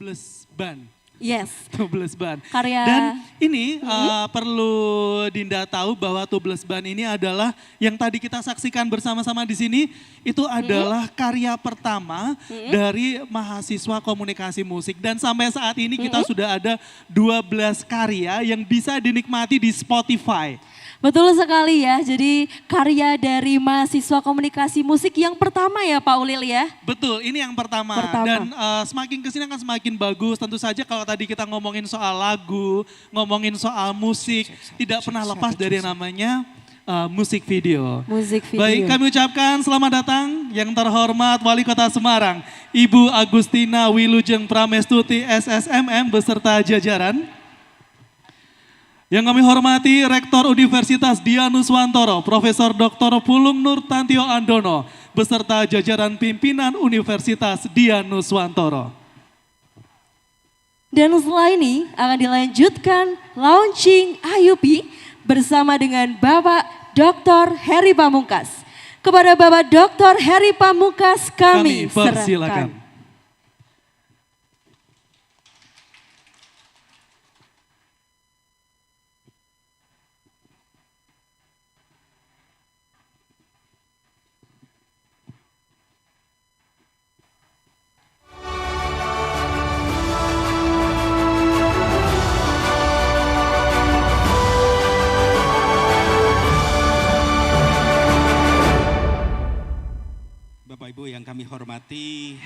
Tubles Ban. Yes. Tubles Ban. Karya. Dan ini perlu Dinda tahu bahwa Tubles Ban ini adalah yang tadi kita saksikan bersama-sama di sini. Itu adalah karya pertama dari mahasiswa komunikasi musik. Dan sampai saat ini kita sudah ada 12 karya yang bisa dinikmati di Spotify. Betul sekali ya, jadi karya dari mahasiswa komunikasi musik yang pertama ya Pak Ulil ya? Betul, ini yang pertama. Dan semakin kesini akan semakin bagus. Tentu saja kalau tadi kita ngomongin soal lagu, ngomongin soal musik, tidak pernah lepas dari yang namanya musik video. Musik video. Baik, kami ucapkan selamat datang yang terhormat Wali Kota Semarang, Ibu Agustina Wilujeng Pramestuti SSMM beserta jajaran. Yang kami hormati Rektor Universitas Dianuswantoro, Profesor Dr. Pulung Nurtantio Andono, beserta jajaran pimpinan Universitas Dianuswantoro. Dan setelah ini akan dilanjutkan launching IUP bersama dengan Bapak Dr. Heri Pamungkas. Kepada Bapak Dr. Heri Pamungkas kami persilakan. Bapak Ibu yang kami hormati,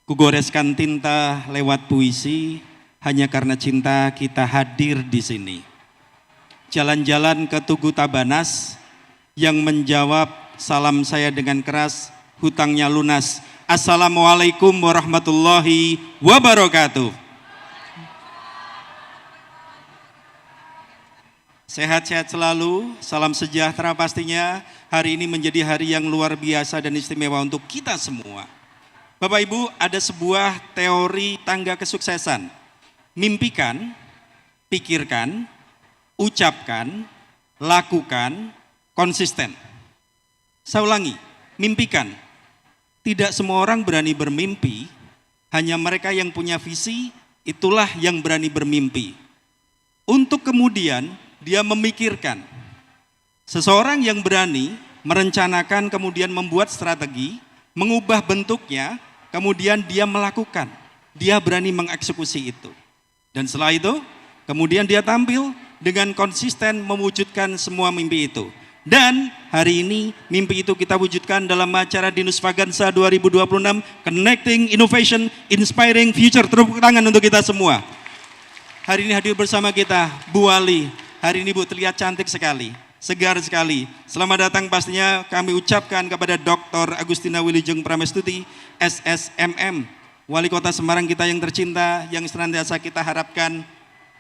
kugoreskan tinta lewat puisi, hanya karena cinta kita hadir di sini. Jalan-jalan ke Tugu Tabanas, yang menjawab salam saya dengan keras, hutangnya lunas. Assalamualaikum warahmatullahi wabarakatuh. Sehat-sehat selalu, salam sejahtera pastinya. Hari ini menjadi hari yang luar biasa dan istimewa untuk kita semua. Bapak Ibu, ada sebuah teori tangga kesuksesan. Mimpikan, pikirkan, ucapkan, lakukan, konsisten. Saya ulangi, mimpikan. Tidak semua orang berani bermimpi, hanya mereka yang punya visi, itulah yang berani bermimpi. Untuk kemudian dia memikirkan. Seseorang yang berani merencanakan kemudian membuat strategi, mengubah bentuknya, kemudian dia melakukan. Dia berani mengeksekusi itu. Dan setelah itu, kemudian dia tampil dengan konsisten mewujudkan semua mimpi itu. Dan hari ini mimpi itu kita wujudkan dalam acara Dinus Fagansa 2026, Connecting Innovation, Inspiring Future. Tepuk tangan untuk kita semua. Hari ini hadir bersama kita Bu Wali. Hari ini Bu terlihat cantik sekali. Segar sekali. Selamat datang pastinya kami ucapkan kepada Dr. Agustina Wilujeng Pramestuti SSMM, Wali Kota Semarang kita yang tercinta, yang senantiasa kita harapkan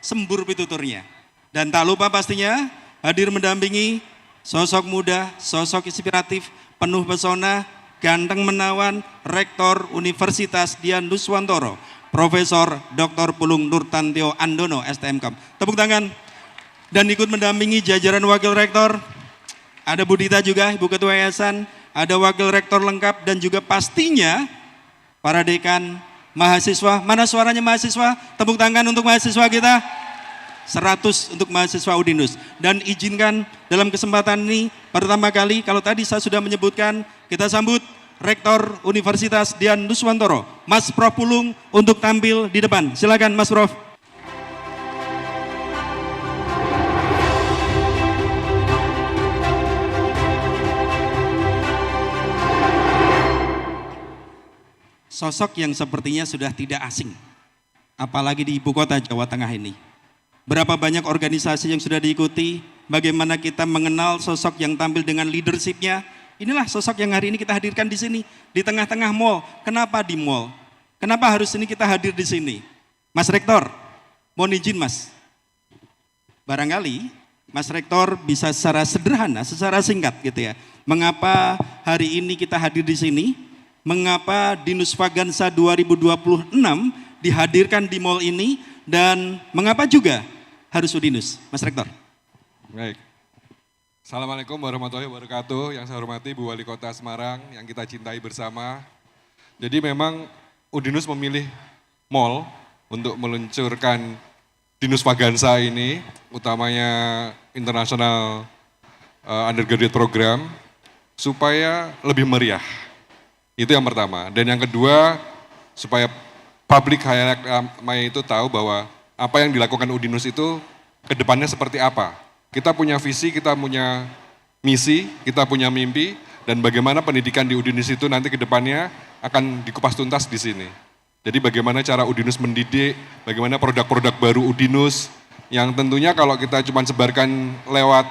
sembur pituturnya. Dan tak lupa pastinya hadir mendampingi sosok muda, sosok inspiratif, penuh pesona, ganteng menawan, Rektor Universitas Dianuswantoro, Profesor Dr. Pulung Nurtantio Andono STMKM. Tepuk tangan. Dan ikut mendampingi jajaran wakil rektor, ada Bu Dita juga, Ibu Ketua Yayasan, ada wakil rektor lengkap dan juga pastinya para dekan, mahasiswa. Mana suaranya mahasiswa? Tepuk tangan untuk mahasiswa kita. 100 untuk mahasiswa Udinus. Dan izinkan dalam kesempatan ini pertama kali, kalau tadi saya sudah menyebutkan, kita sambut Rektor Universitas Dianuswantoro, Mas Prof Pulung untuk tampil di depan. Silakan Mas Prof. Sosok yang sepertinya sudah tidak asing, apalagi di ibu kota Jawa Tengah ini. Berapa banyak organisasi yang sudah diikuti, bagaimana kita mengenal sosok yang tampil dengan leadership-nya. Inilah sosok yang hari ini kita hadirkan di sini, di tengah-tengah mall. Kenapa di mall? Kenapa harus ini kita hadir di sini? Mas Rektor, mohon izin Mas. Barangkali Mas Rektor bisa secara sederhana, secara singkat gitu ya. Mengapa hari ini kita hadir di sini? Mengapa Dinus Fagansa 2026 dihadirkan di mall ini dan mengapa juga harus Udinus, Mas Rektor? Baik. Assalamualaikum warahmatullahi wabarakatuh. Yang saya hormati Bu Wali Kota Semarang yang kita cintai bersama. Jadi memang Udinus memilih mall untuk meluncurkan Dinus Fagansa ini, utamanya International Undergraduate Program, supaya lebih meriah. Itu yang pertama. Dan yang kedua, supaya publik khalayak ramai itu tahu bahwa apa yang dilakukan Udinus itu ke depannya seperti apa. Kita punya visi, kita punya misi, kita punya mimpi, dan bagaimana pendidikan di Udinus itu nanti ke depannya akan dikupas tuntas di sini. Jadi bagaimana cara Udinus mendidik, bagaimana produk-produk baru Udinus, yang tentunya kalau kita cuma sebarkan lewat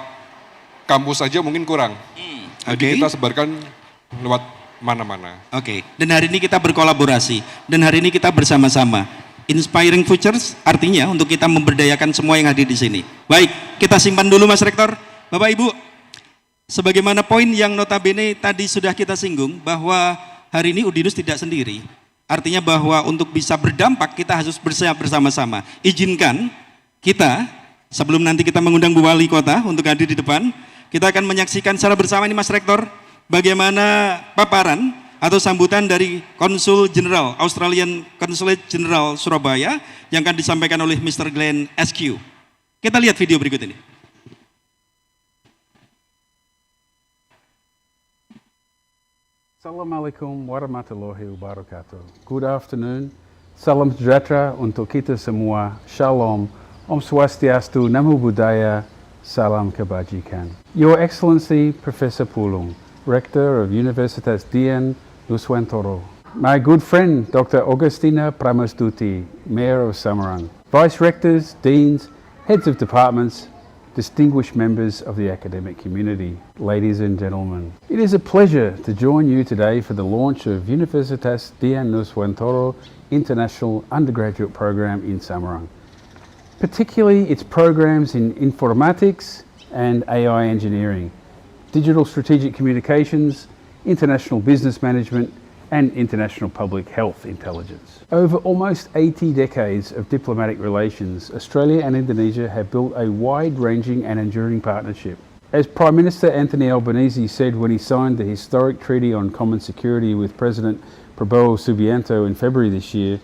kampus saja mungkin kurang. Jadi kita sebarkan lewat mana-mana. Oke, dan hari ini kita berkolaborasi, dan hari ini kita bersama-sama. Inspiring Futures artinya untuk kita memberdayakan semua yang hadir di sini. Baik, kita simpan dulu Mas Rektor. Bapak Ibu, sebagaimana poin yang notabene tadi sudah kita singgung, bahwa hari ini Udinus tidak sendiri. Artinya bahwa untuk bisa berdampak kita harus bersama-sama. Izinkan kita, sebelum nanti kita mengundang Bu Wali Kota untuk hadir di depan, kita akan menyaksikan secara bersama ini Mas Rektor, bagaimana paparan atau sambutan dari Konsul Jenderal Australian Consulate General Surabaya yang akan disampaikan oleh Mr. Glenn SQ. Kita lihat video berikut ini. Assalamualaikum warahmatullahi wabarakatuh. Good afternoon. Salam sejahtera untuk kita semua. Shalom. Om Swastiastu, Namo Buddhaya, Salam Kebajikan. Your Excellency Professor Pulung, Rector of Universitas Dian Nuswantoro. My good friend Dr. Augustina Pramestuti, Mayor of Samarang. Vice Rectors, Deans, Heads of Departments, distinguished members of the academic community, ladies and gentlemen. It is a pleasure to join you today for the launch of Universitas Dian Nuswantoro International Undergraduate Program in Samarang, particularly its programs in informatics and AI engineering, digital strategic communications, international business management, and international public health intelligence. Over almost 80 decades of diplomatic relations, Australia and Indonesia have built a wide-ranging and enduring partnership. As Prime Minister Anthony Albanese said when he signed the historic Treaty on Common Security with President Prabowo Subianto in February this year,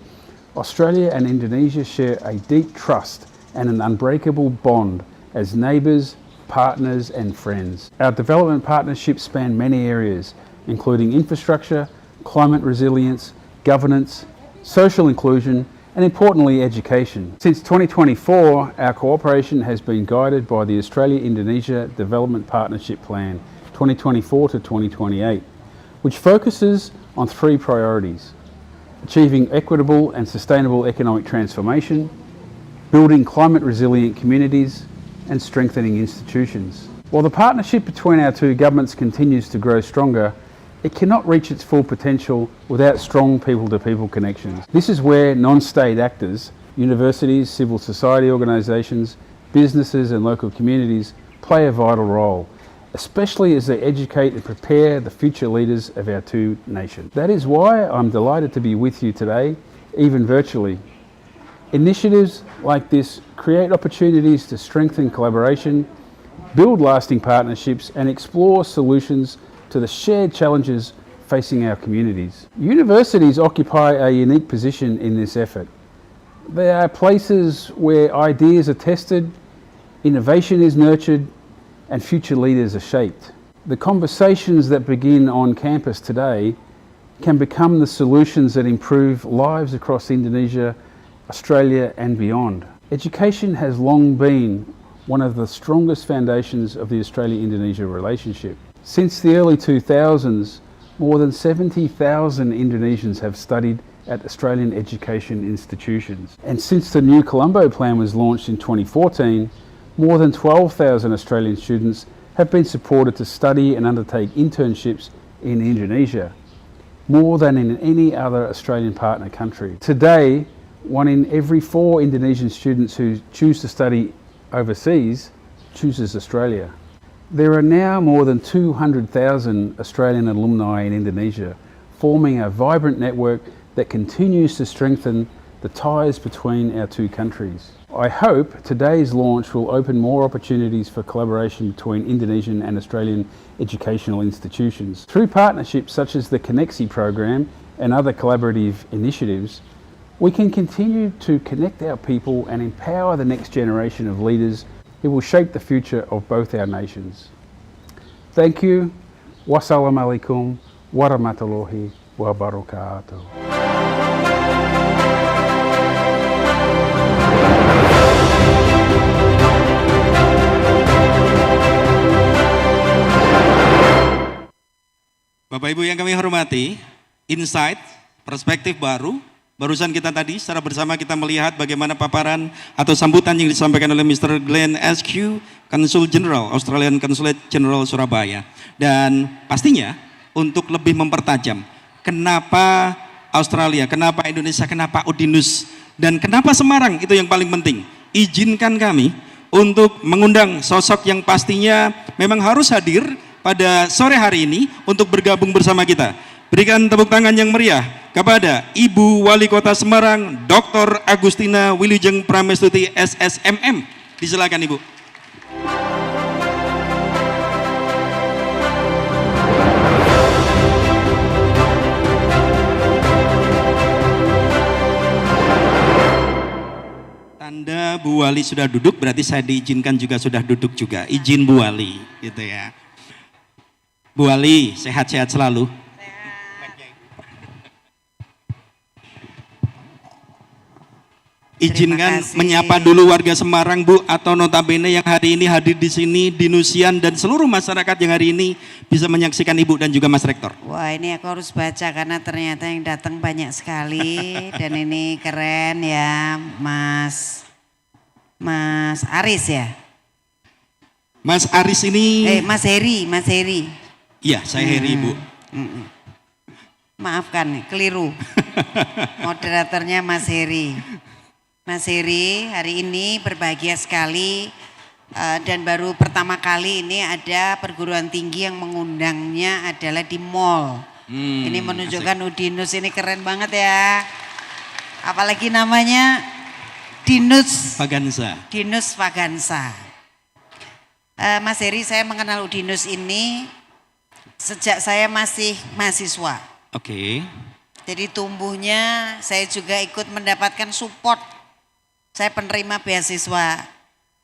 Australia and Indonesia share a deep trust and an unbreakable bond as neighbours, partners and friends. Our development partnerships span many areas, including infrastructure, climate resilience, governance, social inclusion, and importantly, education. Since 2024, our cooperation has been guided by the Australia-Indonesia Development Partnership Plan 2024 to 2028, which focuses on three priorities: achieving equitable and sustainable economic transformation, building climate resilient communities, and strengthening institutions. While the partnership between our two governments continues to grow stronger, it cannot reach its full potential without strong people-to-people connections. This is where non-state actors, universities, civil society organisations, businesses and local communities play a vital role, especially as they educate and prepare the future leaders of our two nations. That is why I'm delighted to be with you today, even virtually. Initiatives like this create opportunities to strengthen collaboration, build lasting partnerships and explore solutions to the shared challenges facing our communities. Universities occupy a unique position in this effort. They are places where ideas are tested, innovation is nurtured, and future leaders are shaped. The conversations that begin on campus today can become the solutions that improve lives across Indonesia, Australia, and beyond. Education has long been one of the strongest foundations of the Australia-Indonesia relationship. Since the early 2000s, more than 70,000 Indonesians have studied at Australian education institutions. And since the new Colombo Plan was launched in 2014, more than 12,000 Australian students have been supported to study and undertake internships in Indonesia, more than in any other Australian partner country. Today, 1 in every 4 Indonesian students who choose to study overseas chooses Australia. There are now more than 200,000 Australian alumni in Indonesia, forming a vibrant network that continues to strengthen the ties between our two countries. I hope today's launch will open more opportunities for collaboration between Indonesian and Australian educational institutions. Through partnerships such as the Koneksi program and other collaborative initiatives, we can continue to connect our people and empower the next generation of leaders who will shape the future of both our nations. Thank you. Wassalamualaikum warahmatullahi wabarakatuh. Bapak Ibu yang kami hormati, insight, perspektif baru, barusan kita tadi secara bersama kita melihat bagaimana paparan atau sambutan yang disampaikan oleh Mr. Glenn SQ, Consul General, Australian Consulate General Surabaya. Dan pastinya untuk lebih mempertajam, kenapa Australia, kenapa Indonesia, kenapa Udinus, dan kenapa Semarang, itu yang paling penting. Izinkan kami untuk mengundang sosok yang pastinya memang harus hadir pada sore hari ini untuk bergabung bersama kita. Berikan tepuk tangan yang meriah kepada Ibu Wali Kota Semarang, Dr. Agustina Wilujeng Pramestuti SSMM. Disilakan Ibu. Tanda Bu Wali sudah duduk, berarti saya diizinkan juga sudah duduk juga. Izin Bu Wali, gitu ya. Bu Wali, sehat-sehat selalu. Izinkan menyapa dulu warga Semarang, Bu, atau notabene yang hari ini hadir di sini, Dinusian dan seluruh masyarakat yang hari ini bisa menyaksikan Ibu dan juga Mas Rektor. Wah, ini aku harus baca karena ternyata yang datang banyak sekali dan ini keren ya, Mas Aris ya. Mas Aris ini. Mas Heri. Iya, saya Heri, Bu. Maafkan, keliru. Moderatornya Mas Heri. Mas Heri hari ini berbahagia sekali dan baru pertama kali ini ada perguruan tinggi yang mengundangnya adalah di mall. Ini menunjukkan Udinus ini keren banget ya. Apalagi namanya Dinus Fagansa. Mas Heri, saya mengenal Udinus ini sejak saya masih mahasiswa. Oke. Jadi tumbuhnya saya juga ikut mendapatkan support. Saya penerima beasiswa.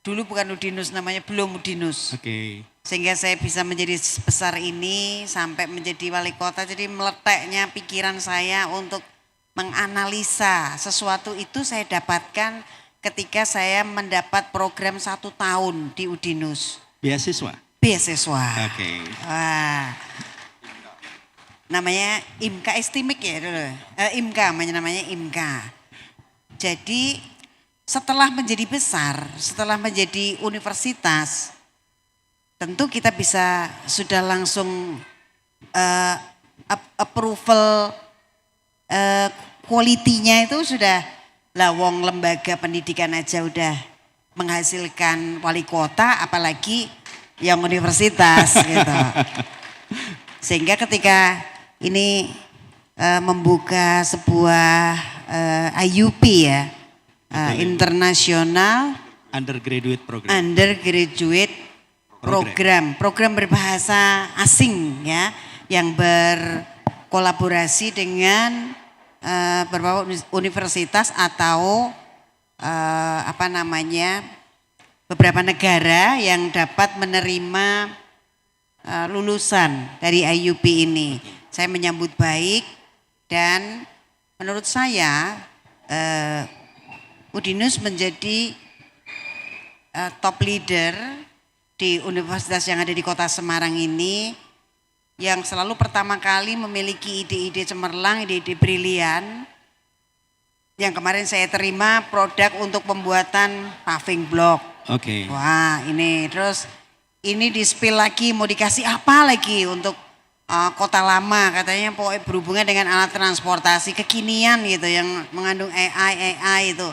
Dulu bukan Udinus, namanya belum Udinus. Oke. Sehingga saya bisa menjadi sebesar ini sampai menjadi wali kota. Jadi meletaknya pikiran saya untuk menganalisa sesuatu itu saya dapatkan ketika saya mendapat program 1 tahun di Udinus. Beasiswa? Beasiswa. Oke. Wah. Namanya IMKA Estimik ya dulu. IMKA namanya IMKA. Jadi setelah menjadi besar, setelah menjadi universitas, tentu kita bisa sudah langsung approval quality-nya itu sudah lawong lembaga pendidikan aja udah menghasilkan wali kota, apalagi yang universitas gitu. Sehingga ketika ini membuka sebuah IUP ya, International Undergraduate Program berbahasa asing ya, yang berkolaborasi dengan beberapa universitas atau beberapa negara yang dapat menerima lulusan dari IUP ini. Saya menyambut baik dan menurut saya Udinus menjadi top leader di universitas yang ada di kota Semarang ini, yang selalu pertama kali memiliki ide-ide cemerlang, ide-ide brilian. Yang kemarin saya terima produk untuk pembuatan paving block. Oke. Wah ini terus ini di-spill lagi mau dikasih apa lagi untuk kota lama, katanya pokoknya berhubungan dengan alat transportasi kekinian gitu yang mengandung AI itu.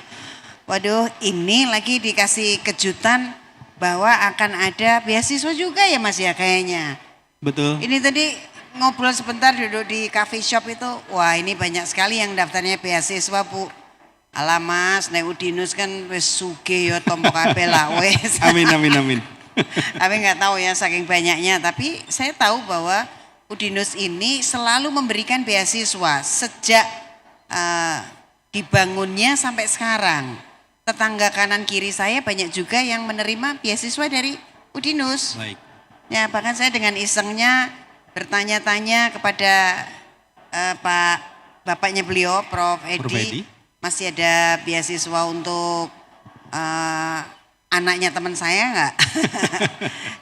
Waduh, ini lagi dikasih kejutan bahwa akan ada beasiswa juga ya Mas ya kayaknya. Betul. Ini tadi ngobrol sebentar duduk di coffee shop itu, wah ini banyak sekali yang daftarnya beasiswa Bu. Alah Mas, nek Udinus kan wis sugih ya tompo kabeh lah wis. Amin. Tapi nggak tahu ya saking banyaknya, tapi saya tahu bahwa Udinus ini selalu memberikan beasiswa sejak dibangunnya sampai sekarang. Tetangga kanan kiri saya banyak juga yang menerima beasiswa dari Udinus. Baik. Ya, bahkan saya dengan isengnya bertanya-tanya kepada bapaknya beliau, Prof. Prof. Edi. Edi, masih ada beasiswa untuk anaknya teman saya enggak?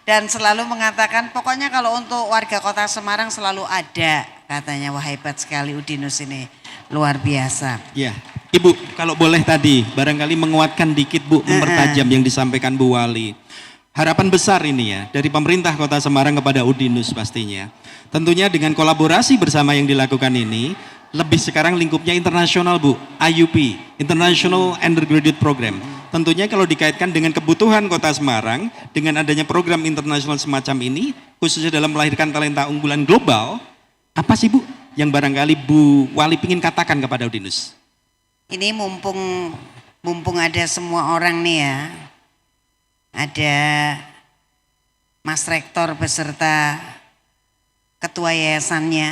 Dan selalu mengatakan pokoknya kalau untuk warga kota Semarang selalu ada, katanya. Wah, hebat sekali Udinus ini, luar biasa. Ya, Ibu, kalau boleh tadi barangkali menguatkan dikit Bu, mempertajam yang disampaikan Bu Wali. Harapan besar ini ya dari pemerintah Kota Semarang kepada Udinus pastinya. Tentunya dengan kolaborasi bersama yang dilakukan ini, lebih sekarang lingkupnya internasional Bu, IUP, International Undergraduate Program. Tentunya kalau dikaitkan dengan kebutuhan Kota Semarang, dengan adanya program internasional semacam ini, khususnya dalam melahirkan talenta unggulan global, apa sih Bu yang barangkali Bu Wali ingin katakan kepada Udinus? Ini mumpung ada semua orang nih ya. Ada Mas Rektor beserta ketua yayasannya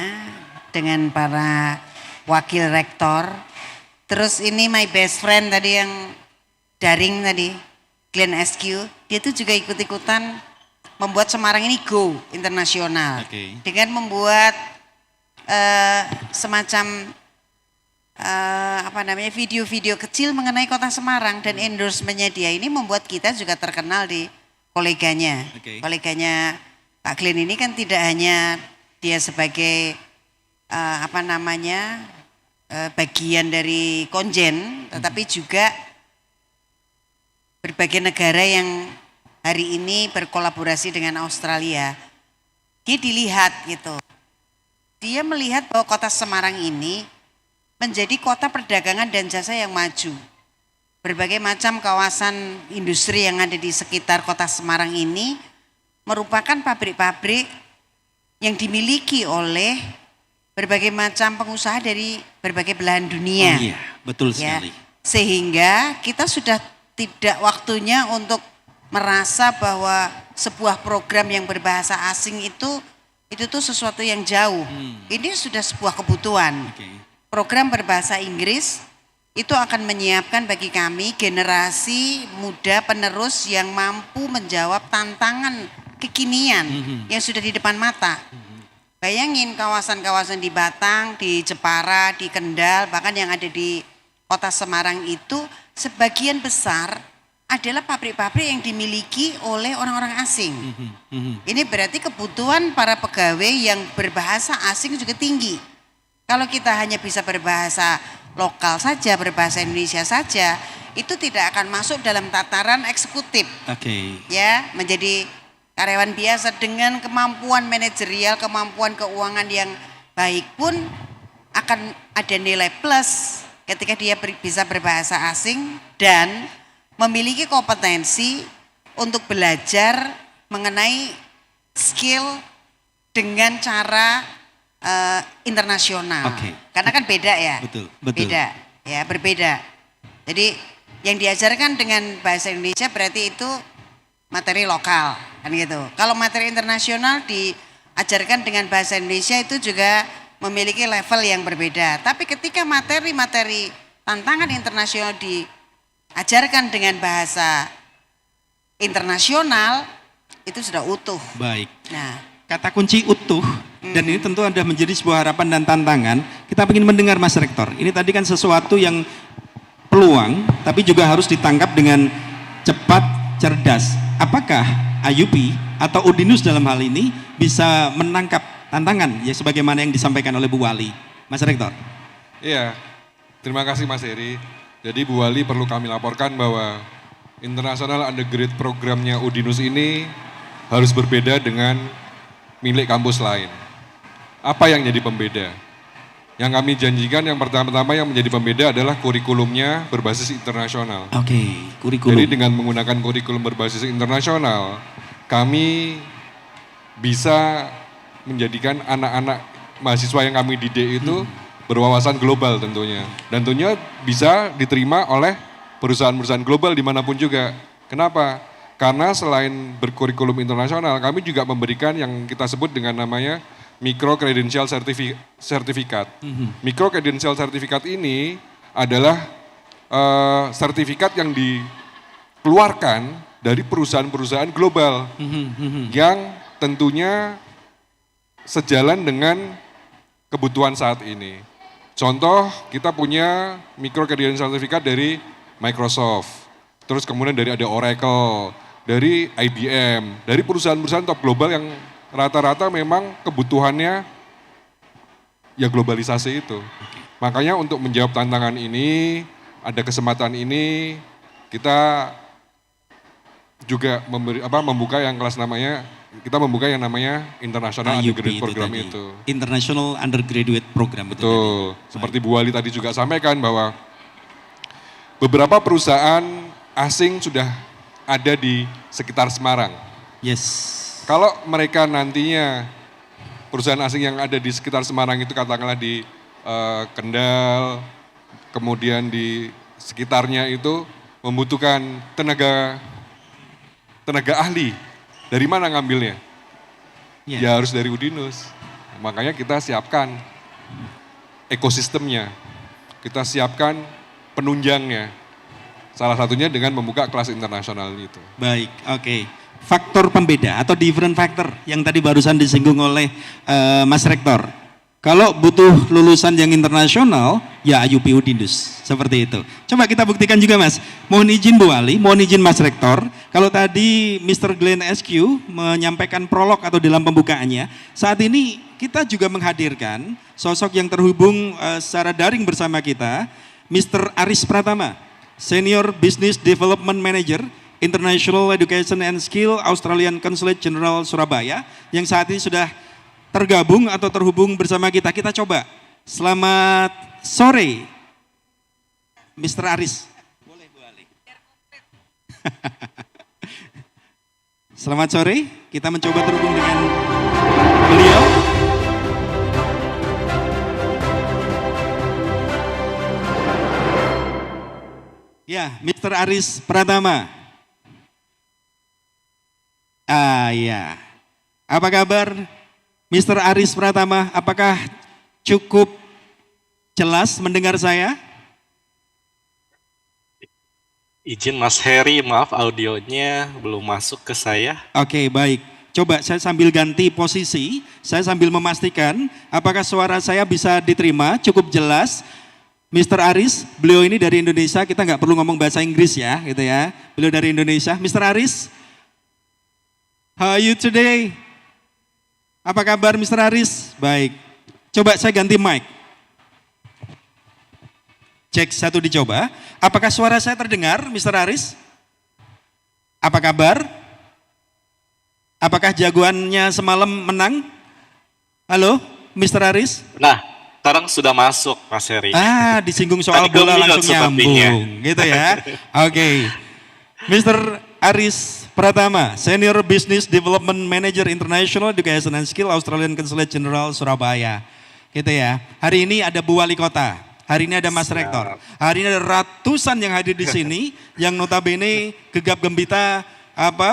dengan para wakil rektor. Terus ini my best friend tadi yang daring tadi, Glenn SQ, dia tuh juga ikut-ikutan membuat Semarang ini go internasional. Oke. Dengan membuat semacam video-video kecil mengenai kota Semarang, dan endorsementnya dia ini membuat kita juga terkenal di koleganya. Oke. Koleganya Pak Glenn ini kan tidak hanya dia sebagai bagian dari konjen, tetapi juga berbagai negara yang hari ini berkolaborasi dengan Australia. Dia dilihat gitu. Dia melihat bahwa kota Semarang ini menjadi kota perdagangan dan jasa yang maju. Berbagai macam kawasan industri yang ada di sekitar kota Semarang ini merupakan pabrik-pabrik yang dimiliki oleh berbagai macam pengusaha dari berbagai belahan dunia. Oh iya, betul Ya, sekali. sehingga kita sudah tidak waktunya untuk merasa bahwa sebuah program yang berbahasa asing itu tuh sesuatu yang jauh. Ini sudah sebuah kebutuhan. Oke. Program berbahasa Inggris itu akan menyiapkan bagi kami generasi muda penerus yang mampu menjawab tantangan kekinian yang sudah di depan mata. Bayangin kawasan-kawasan di Batang, di Jepara, di Kendal, bahkan yang ada di kota Semarang itu sebagian besar adalah pabrik-pabrik yang dimiliki oleh orang-orang asing. Ini berarti kebutuhan para pegawai yang berbahasa asing juga tinggi. Kalau kita hanya bisa berbahasa lokal saja, berbahasa Indonesia saja, itu tidak akan masuk dalam tataran eksekutif. Oke. Ya, menjadi karyawan biasa dengan kemampuan manajerial, kemampuan keuangan yang baik pun akan ada nilai plus ketika dia bisa berbahasa asing dan memiliki kompetensi untuk belajar mengenai skill dengan cara internasional. Oke. Karena kan beda ya. Betul. Beda, ya berbeda. Jadi yang diajarkan dengan bahasa Indonesia berarti itu materi lokal, kan gitu. Kalau materi internasional diajarkan dengan bahasa Indonesia itu juga memiliki level yang berbeda. Tapi ketika materi-materi tantangan internasional diajarkan dengan bahasa internasional, itu sudah utuh. Baik. Nah, Kata kunci utuh, dan ini tentu ada menjadi sebuah harapan dan tantangan. Kita ingin mendengar Mas Rektor. Ini tadi kan sesuatu yang peluang, tapi juga harus ditangkap dengan cepat, cerdas. Apakah IUP atau Udinus dalam hal ini bisa menangkap tantangan ya sebagaimana yang disampaikan oleh Bu Wali? Mas Rektor. Iya, terima kasih Mas Heri. Jadi Bu Wali perlu kami laporkan bahwa International Undergraduate Programnya Udinus ini harus berbeda dengan milik kampus lain. Apa yang jadi pembeda? Yang kami janjikan yang pertama-tama yang menjadi pembeda adalah kurikulumnya berbasis internasional. Oke, kurikulum. Jadi dengan menggunakan kurikulum berbasis internasional, kami bisa menjadikan anak-anak mahasiswa yang kami didik itu berwawasan global tentunya. Dan tentunya bisa diterima oleh perusahaan-perusahaan global dimanapun juga. Kenapa? Karena selain berkurikulum internasional, kami juga memberikan yang kita sebut dengan namanya Micro Credential Certificate. Micro Credential Certificate ini adalah sertifikat yang dikeluarkan dari perusahaan-perusahaan global yang tentunya sejalan dengan kebutuhan saat ini. Contoh, kita punya microcredential certificate dari Microsoft, terus kemudian dari ada Oracle, dari IBM, dari perusahaan-perusahaan top global yang rata-rata memang kebutuhannya ya globalisasi itu. Makanya untuk menjawab tantangan ini, ada kesempatan ini, kita juga membuka yang kelas namanya, kita membuka yang namanya International IUP Undergraduate Program tadi. itu. International Undergraduate Program itu Betul, tadi. seperti Bu Wali tadi juga sampaikan bahwa beberapa perusahaan asing sudah ada di sekitar Semarang. Yes. Kalau mereka nantinya perusahaan asing yang ada di sekitar Semarang itu katakanlah di Kendal, kemudian di sekitarnya itu membutuhkan tenaga ahli, dari mana ngambilnya? Ya. Ya harus dari Udinus. Makanya kita siapkan ekosistemnya, kita siapkan penunjangnya. Salah satunya dengan membuka kelas internasional itu. Baik, oke. Faktor pembeda atau different factor yang tadi barusan disinggung oleh Mas Rektor. Kalau butuh lulusan yang internasional, ya IUP Udinus, seperti itu. Coba kita buktikan juga Mas. Mohon izin Bu Wali, mohon izin Mas Rektor. Kalau tadi Mr. Glenn SQ menyampaikan prolog atau dalam pembukaannya, saat ini kita juga menghadirkan sosok yang terhubung secara daring bersama kita, Mr. Aris Pratama, Senior Business Development Manager, International Education and Skill, Australian Consulate General Surabaya, yang saat ini sudah tergabung atau terhubung bersama kita. Kita coba. Selamat sore, Mr. Aris. Boleh Bu Ali. Selamat sore, kita mencoba terhubung dengan beliau. Ya, Mr. Aris Pratama. Ya. Apa kabar Mr. Aris Pratama? Apakah cukup jelas mendengar saya? Izin Mas Heri, maaf audionya belum masuk ke saya. Oke, baik. Coba saya sambil ganti posisi, saya sambil memastikan apakah suara saya bisa diterima, cukup jelas. Mr. Aris, beliau ini dari Indonesia, kita nggak perlu ngomong bahasa Inggris ya, gitu ya. Beliau dari Indonesia. Mr. Aris, how are you today? Apa kabar Mr. Aris? Baik. Coba saya ganti mic. Cek satu dicoba. Apakah suara saya terdengar Mr. Aris? Apa kabar? Apakah jagoannya semalam menang? Halo Mr. Aris? Nah, sekarang sudah masuk Mas Heri. Disinggung soal Tadi bola kebingungan langsung sepertinya. nyambung, gitu ya. Oke. Mr. Aris Pratama, Senior Business Development Manager International Education and Skill, Australian Consulate General Surabaya. Gitu ya. Hari ini ada Bu Wali Kota, hari ini ada Mas Rektor, hari ini ada ratusan yang hadir di sini, yang notabene gegap gembita,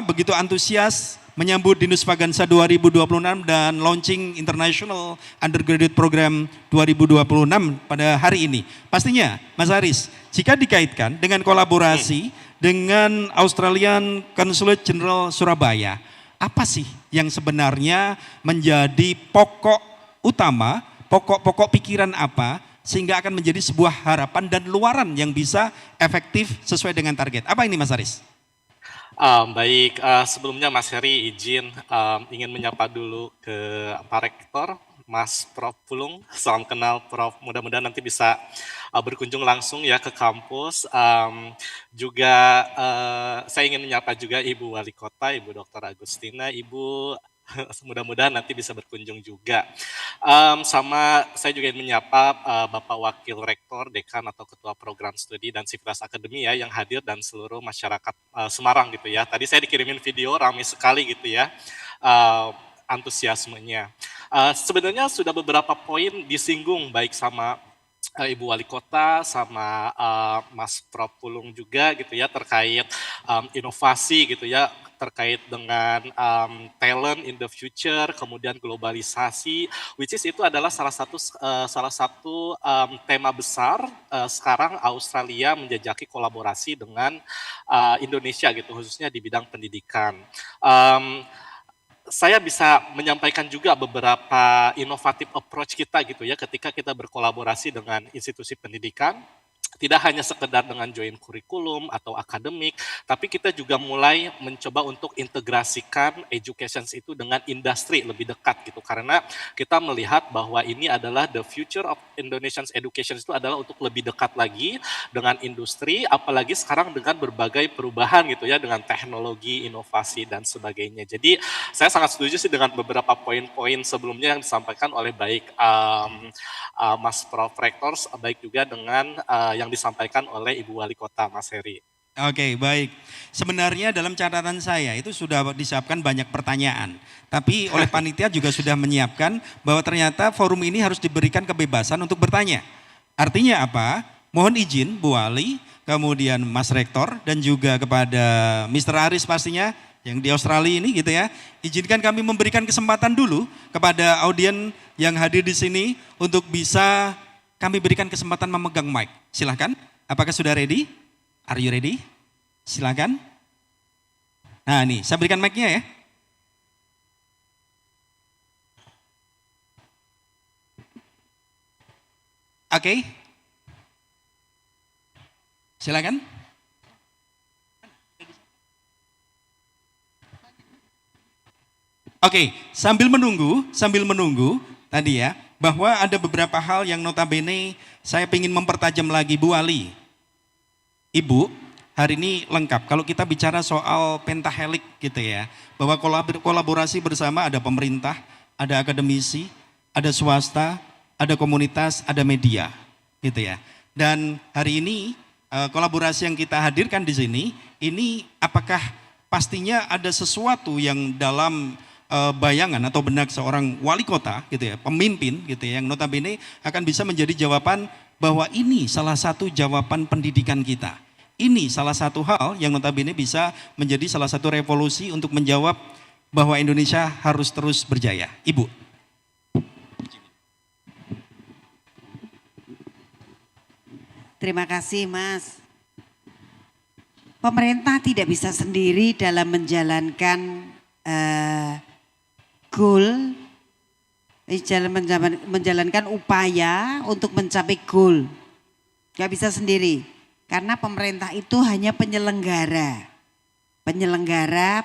begitu antusias menyambut Dinus Fagansa 2026 dan launching International Undergraduate Program 2026 pada hari ini. Pastinya Mas Aris, jika dikaitkan dengan kolaborasi dengan Australian Consulate General Surabaya, apa sih yang sebenarnya menjadi pokok utama, pokok pikiran apa sehingga akan menjadi sebuah harapan dan luaran yang bisa efektif sesuai dengan target? Apa ini Mas Aris? Baik, sebelumnya Mas Heri izin ingin menyapa dulu ke Pak Rektor, Mas Prof. Pulung. Salam kenal Prof. Mudah-mudahan nanti bisa berkunjung langsung ya ke kampus. Juga saya ingin menyapa juga Ibu Wali Kota, Ibu Dr. Agustina, Ibu mudah-mudahan nanti bisa berkunjung juga. Sama saya juga ingin menyapa Bapak Wakil Rektor, Dekan atau Ketua Program Studi dan Sivitas Akademi ya yang hadir dan seluruh masyarakat Semarang gitu ya. Tadi saya dikirimin video ramai sekali gitu ya antusiasmenya. Sebenarnya sudah beberapa poin disinggung baik sama Ibu Wali Kota sama Mas Prof. Pulung juga gitu ya terkait inovasi gitu ya terkait dengan talent in the future, kemudian globalisasi, which is itu adalah salah satu tema besar sekarang Australia menjajaki kolaborasi dengan Indonesia gitu, khususnya di bidang pendidikan. Saya bisa menyampaikan juga beberapa inovatif approach kita gitu ya ketika kita berkolaborasi dengan institusi pendidikan. Tidak hanya sekedar dengan join kurikulum atau akademik, tapi kita juga mulai mencoba untuk integrasikan education itu dengan industri lebih dekat gitu. Karena kita melihat bahwa ini adalah the future of Indonesian education itu adalah untuk lebih dekat lagi dengan industri, apalagi sekarang dengan berbagai perubahan gitu ya, dengan teknologi, inovasi, dan sebagainya. Jadi saya sangat setuju sih dengan beberapa poin-poin sebelumnya yang disampaikan oleh baik Mas Prof. Rektor, baik juga dengan yang disampaikan oleh Ibu Wali Kota, Mas Heri. Oke, baik. Sebenarnya dalam catatan saya itu sudah disiapkan banyak pertanyaan. Tapi oleh panitia juga sudah menyiapkan bahwa ternyata forum ini harus diberikan kebebasan untuk bertanya. Artinya apa? Mohon izin Bu Wali, kemudian Mas Rektor, dan juga kepada Mr. Aris pastinya yang di Australia ini gitu ya. Izinkan kami memberikan kesempatan dulu kepada audien yang hadir di sini untuk bisa kami berikan kesempatan memegang mic. Silahkan, apakah sudah ready? Are you ready? Silahkan. Nah nih, saya berikan mic-nya ya. Oke. Silakan. Oke, sambil menunggu tadi ya, bahwa ada beberapa hal yang notabene saya ingin mempertajam lagi Bu Wali. Ibu, hari ini lengkap. Kalau kita bicara soal pentahelik gitu ya, bahwa kolaborasi bersama ada pemerintah, ada akademisi, ada swasta, ada komunitas, ada media gitu ya. Dan hari ini kolaborasi yang kita hadirkan di sini, ini apakah pastinya ada sesuatu yang dalam bayangan atau benak seorang wali kota gitu ya, pemimpin gitu ya, yang notabene akan bisa menjadi jawaban bahwa ini salah satu jawaban pendidikan kita. Ini salah satu hal yang notabene bisa menjadi salah satu revolusi untuk menjawab bahwa Indonesia harus terus berjaya. Ibu. Terima kasih Mas. Pemerintah tidak bisa sendiri dalam menjalankan goal, menjalankan upaya untuk mencapai goal. Gak bisa sendiri, karena pemerintah itu hanya penyelenggara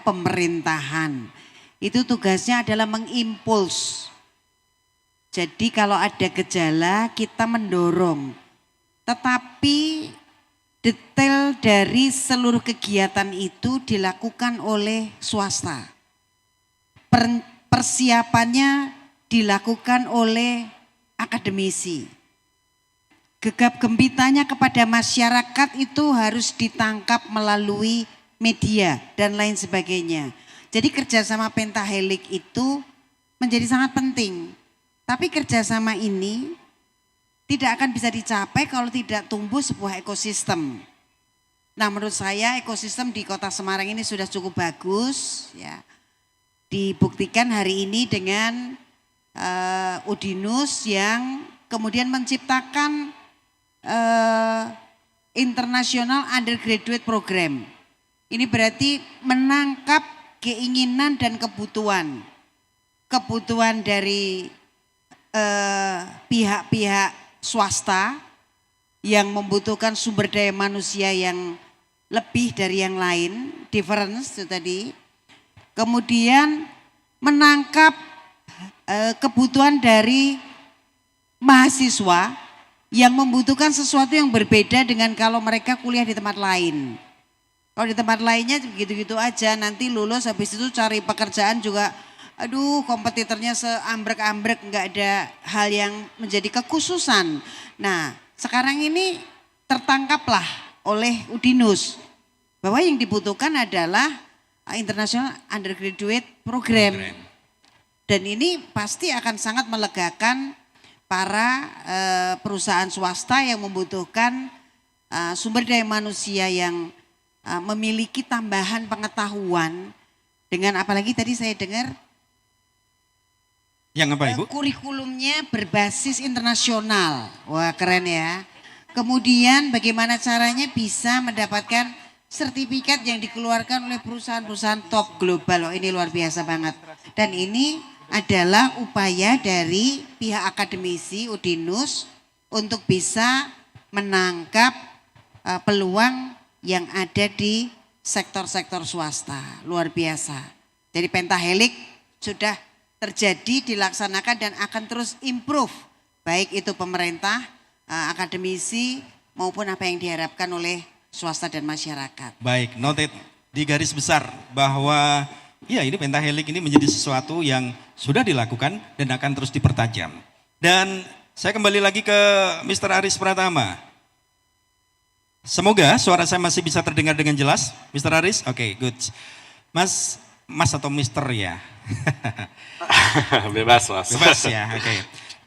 pemerintahan. Itu tugasnya adalah mengimpuls. Jadi kalau ada gejala kita mendorong, tetapi detail dari seluruh kegiatan itu dilakukan oleh swasta. Persiapannya dilakukan oleh akademisi. Gegap gempitanya kepada masyarakat itu harus ditangkap melalui media dan lain sebagainya. Jadi kerjasama pentahelik itu menjadi sangat penting. Tapi kerjasama ini tidak akan bisa dicapai kalau tidak tumbuh sebuah ekosistem. Nah menurut saya ekosistem di Kota Semarang ini sudah cukup bagus ya. Dibuktikan hari ini dengan Udinus yang kemudian menciptakan International Undergraduate Program. Ini berarti menangkap keinginan dan kebutuhan dari pihak-pihak swasta yang membutuhkan sumber daya manusia yang lebih dari yang lain, difference itu tadi. Kemudian menangkap kebutuhan dari mahasiswa yang membutuhkan sesuatu yang berbeda dengan kalau mereka kuliah di tempat lain. Kalau di tempat lainnya begitu-gitu aja, nanti lulus habis itu cari pekerjaan juga, aduh kompetitornya seambrek-ambrek, nggak ada hal yang menjadi kekhususan. Nah sekarang ini tertangkaplah oleh Udinus bahwa yang dibutuhkan adalah International Undergraduate Program. Dan ini pasti akan sangat melegakan para perusahaan swasta yang membutuhkan sumber daya manusia yang memiliki tambahan pengetahuan Dengan apalagi tadi saya dengar Yang apa Ibu? kurikulumnya berbasis internasional. Wah keren ya. Kemudian bagaimana caranya bisa mendapatkan sertifikat yang dikeluarkan oleh perusahaan-perusahaan top global. Oh ini luar biasa banget. Dan ini adalah upaya dari pihak akademisi Udinus untuk bisa menangkap peluang yang ada di sektor-sektor swasta. Luar biasa. Jadi pentahelik sudah terjadi, dilaksanakan dan akan terus improve. Baik itu pemerintah, akademisi maupun apa yang diharapkan oleh swasta dan masyarakat. Baik, noted di garis besar bahwa ya ini pentahelik ini menjadi sesuatu yang sudah dilakukan dan akan terus dipertajam. Dan saya kembali lagi ke Mr. Aris Pratama. Semoga suara saya masih bisa terdengar dengan jelas, Mr. Aris. Oke, good. Mas atau Mister ya? Bebas Mas. Bebas ya, oke.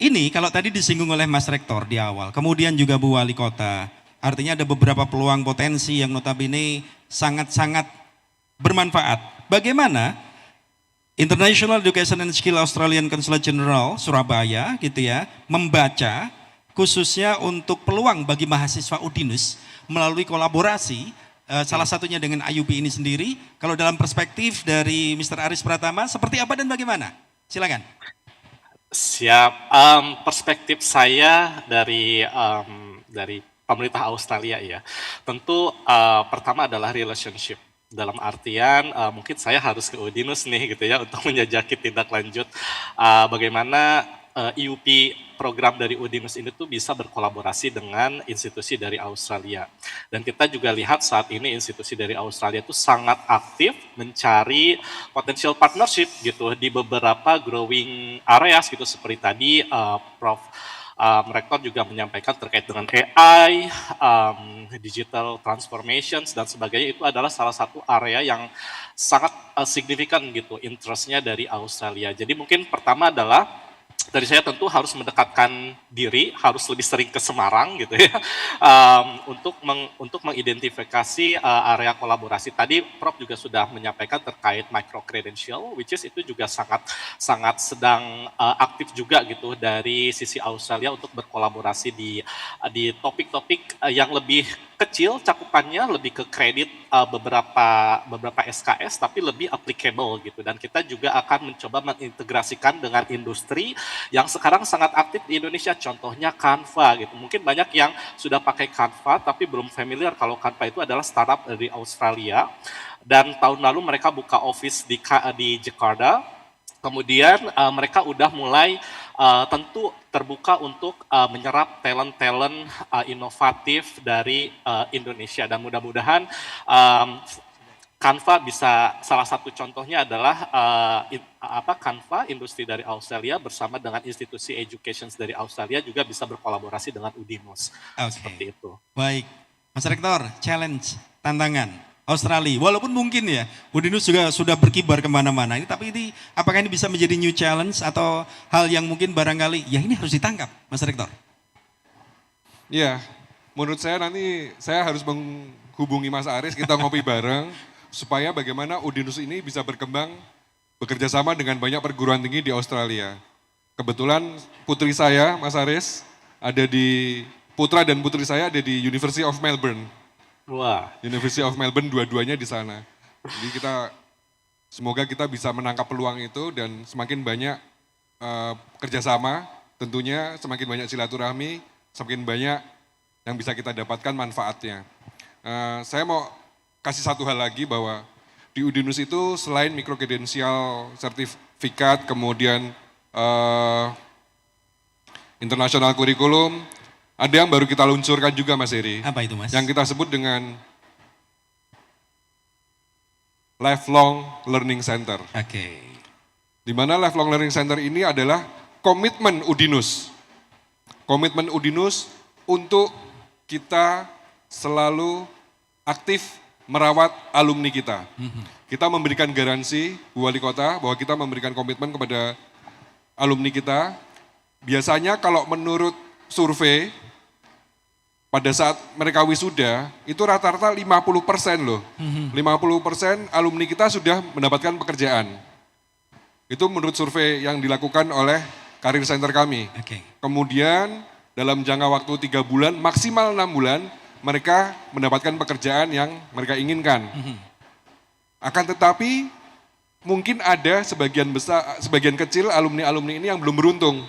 Ini kalau tadi disinggung oleh Mas Rektor di awal, kemudian juga Bu Wali Kota, artinya ada beberapa peluang potensi yang notabene sangat-sangat bermanfaat. Bagaimana International Education and Skill Australian Consulate General Surabaya gitu ya, membaca khususnya untuk peluang bagi mahasiswa Udinus melalui kolaborasi salah satunya dengan IUP ini sendiri. Kalau dalam perspektif dari Mr. Aris Pratama seperti apa dan bagaimana? Silakan. Siap. Perspektif saya dari pemerintah Australia ya, tentu pertama adalah relationship. Dalam artian mungkin saya harus ke Udinus nih gitu ya untuk menjajaki tindak lanjut bagaimana IUP program dari Udinus ini tuh bisa berkolaborasi dengan institusi dari Australia. Dan kita juga lihat saat ini institusi dari Australia itu sangat aktif mencari potential partnership gitu di beberapa growing areas gitu seperti tadi Prof. Rektor juga menyampaikan terkait dengan AI, digital transformations dan sebagainya, itu adalah salah satu area yang sangat signifikan gitu interestnya dari Australia. Jadi mungkin pertama adalah dari saya tentu harus mendekatkan diri, harus lebih sering ke Semarang gitu ya, untuk mengidentifikasi area kolaborasi. Tadi Prof juga sudah menyampaikan terkait micro credential, which is itu juga sangat sedang aktif juga gitu dari sisi Australia untuk berkolaborasi di topik-topik yang lebih kecil cakupannya, lebih ke kredit beberapa SKS tapi lebih applicable gitu. Dan kita juga akan mencoba mengintegrasikan dengan industri yang sekarang sangat aktif di Indonesia, contohnya Canva gitu. Mungkin banyak yang sudah pakai Canva tapi belum familiar kalau Canva itu adalah startup dari Australia. Dan tahun lalu mereka buka office di Jakarta. Kemudian mereka udah mulai tentu terbuka untuk menyerap talent-talent inovatif dari Indonesia. Dan mudah-mudahan Canva bisa, salah satu contohnya adalah Canva, industri dari Australia bersama dengan institusi education dari Australia juga bisa berkolaborasi dengan Udinus. Seperti itu. Baik, Mas Rektor, challenge, tantangan Australia, walaupun mungkin ya Udinus juga sudah berkibar kemana-mana ini, tapi ini apakah ini bisa menjadi new challenge atau hal yang mungkin barangkali ya ini harus ditangkap, Mas Rektor? Iya, menurut saya nanti saya harus menghubungi Mas Aris, kita ngopi bareng supaya bagaimana Udinus ini bisa berkembang bekerja sama dengan banyak perguruan tinggi di Australia. Kebetulan putri saya, Mas Aris, putra dan putri saya ada di University of Melbourne. Wah. University of Melbourne, dua-duanya di sana. Jadi semoga kita bisa menangkap peluang itu dan semakin banyak kerjasama, tentunya semakin banyak silaturahmi, semakin banyak yang bisa kita dapatkan manfaatnya. Saya mau kasih satu hal lagi bahwa di Udinus itu selain mikrokredensial, sertifikat, kemudian internasional kurikulum, ada yang baru kita luncurkan juga Mas Heri. Apa itu Mas? Yang kita sebut dengan Lifelong Learning Center. Oke. Di mana Lifelong Learning Center ini adalah komitmen Udinus. Komitmen Udinus untuk kita selalu aktif merawat alumni kita. Kita memberikan garansi, Bu Wali Kota, bahwa kita memberikan komitmen kepada alumni kita. Biasanya kalau menurut survei, pada saat mereka wisuda, itu rata-rata 50% loh. 50% alumni kita sudah mendapatkan pekerjaan. Itu menurut survei yang dilakukan oleh Career Center kami. Oke. Kemudian dalam jangka waktu 3 bulan, maksimal 6 bulan, mereka mendapatkan pekerjaan yang mereka inginkan. Akan tetapi mungkin ada sebagian kecil alumni-alumni ini yang belum beruntung.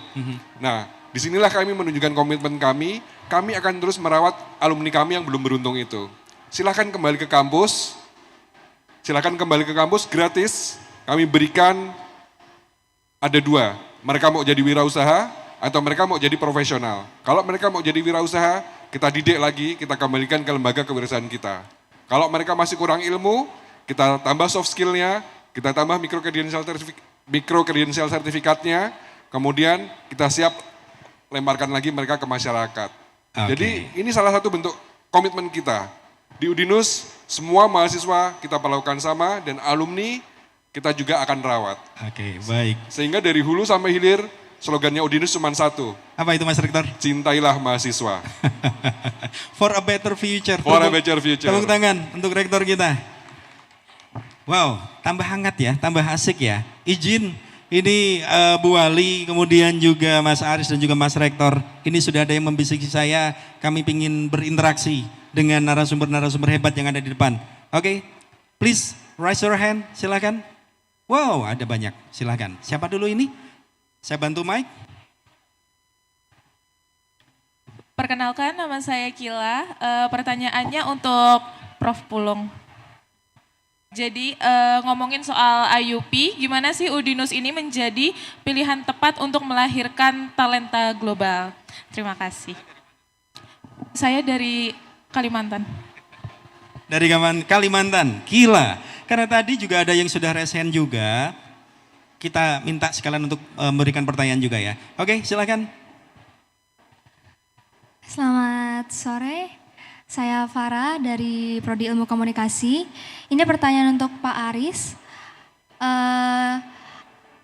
Nah, disinilah kami menunjukkan komitmen kami akan terus merawat alumni kami yang belum beruntung itu. Silahkan kembali ke kampus gratis, kami berikan ada 2, mereka mau jadi wirausaha atau mereka mau jadi profesional. Kalau mereka mau jadi wirausaha, kita didik lagi, kita kembalikan ke lembaga kewirausahaan kita. Kalau mereka masih kurang ilmu, kita tambah soft skill-nya, kita tambah micro credential sertifikatnya, kemudian kita siap lemparkan lagi mereka ke masyarakat. Jadi ini salah satu bentuk komitmen kita. Di Udinus, semua mahasiswa kita perlakukan sama dan alumni kita juga akan rawat. Oke, baik. Sehingga dari hulu sampai hilir, slogannya Udinus cuma satu. Apa itu Mas Rektor? Cintailah mahasiswa. For a better future. For a better future. Tepuk tangan untuk rektor kita. Wow, tambah hangat ya, tambah asik ya. Izin, ini Bu Wali, kemudian juga Mas Aris dan juga Mas Rektor. Ini sudah ada yang membisiki saya, kami ingin berinteraksi dengan narasumber-narasumber hebat yang ada di depan. Oke, please raise your hand, silakan. Wow, ada banyak, silakan. Siapa dulu ini? Saya bantu mic. Perkenalkan, nama saya Kila. Pertanyaannya untuk Prof. Pulung. Jadi ngomongin soal IUP, gimana sih Udinus ini menjadi pilihan tepat untuk melahirkan talenta global? Terima kasih. Saya dari Kalimantan. Dari Kalimantan, Kila. Karena tadi juga ada yang sudah resen juga, kita minta sekalian untuk memberikan pertanyaan juga ya. Oke, silakan. Selamat sore. Saya Farah dari Prodi Ilmu Komunikasi. Ini pertanyaan untuk Pak Aris.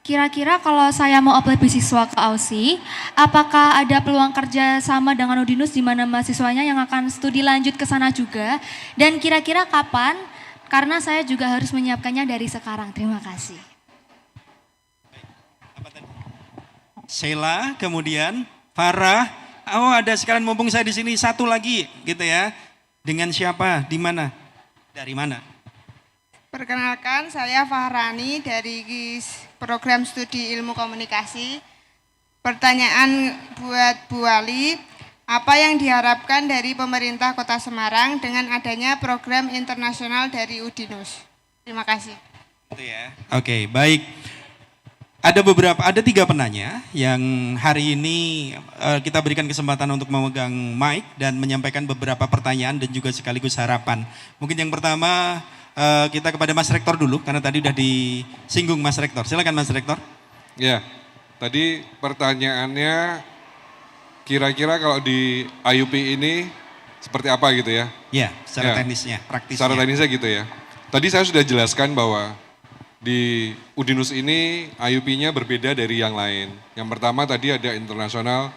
Kira-kira kalau saya mau apply beasiswa ke Aussie, apakah ada peluang kerja sama dengan Udinus di mana mahasiswanya yang akan studi lanjut ke sana juga? Dan kira-kira kapan? Karena saya juga harus menyiapkannya dari sekarang. Terima kasih. Sheila, kemudian Farah. Oh, ada sekalian mumpung saya di sini satu lagi gitu ya. Dengan siapa? Di mana? Dari mana? Perkenalkan, saya Fahrani dari program studi ilmu komunikasi. Pertanyaan buat Bu Wali, apa yang diharapkan dari pemerintah Kota Semarang dengan adanya program internasional dari Udinus? Terima kasih. Itu ya. Oke, baik. Ada 3 penanya yang hari ini kita berikan kesempatan untuk memegang mic dan menyampaikan beberapa pertanyaan dan juga sekaligus harapan. Mungkin yang pertama kita kepada Mas Rektor dulu karena tadi udah disinggung Mas Rektor. Silakan Mas Rektor. Ya, tadi pertanyaannya kira-kira kalau di IUP ini seperti apa gitu ya? Ya, secara teknisnya, praktisnya. Secara teknisnya gitu ya. Tadi saya sudah jelaskan bahwa di Udinus ini IUP-nya berbeda dari yang lain. Yang pertama tadi ada internasional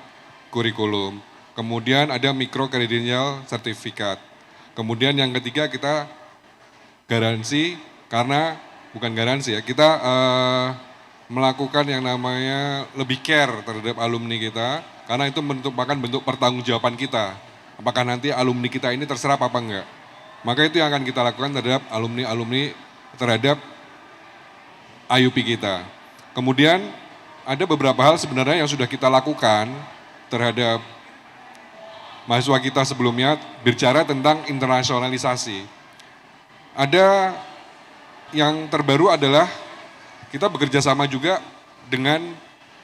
kurikulum, kemudian ada micro credential sertifikat. Kemudian yang ketiga kita garansi, karena bukan garansi ya, kita melakukan yang namanya lebih care terhadap alumni kita, karena itu merupakan bentuk pertanggungjawaban kita. Apakah nanti alumni kita ini terserap apa enggak. Maka itu yang akan kita lakukan terhadap alumni-alumni terhadap IUP kita. Kemudian ada beberapa hal sebenarnya yang sudah kita lakukan terhadap mahasiswa kita sebelumnya bicara tentang internasionalisasi. Ada yang terbaru adalah kita bekerja sama juga dengan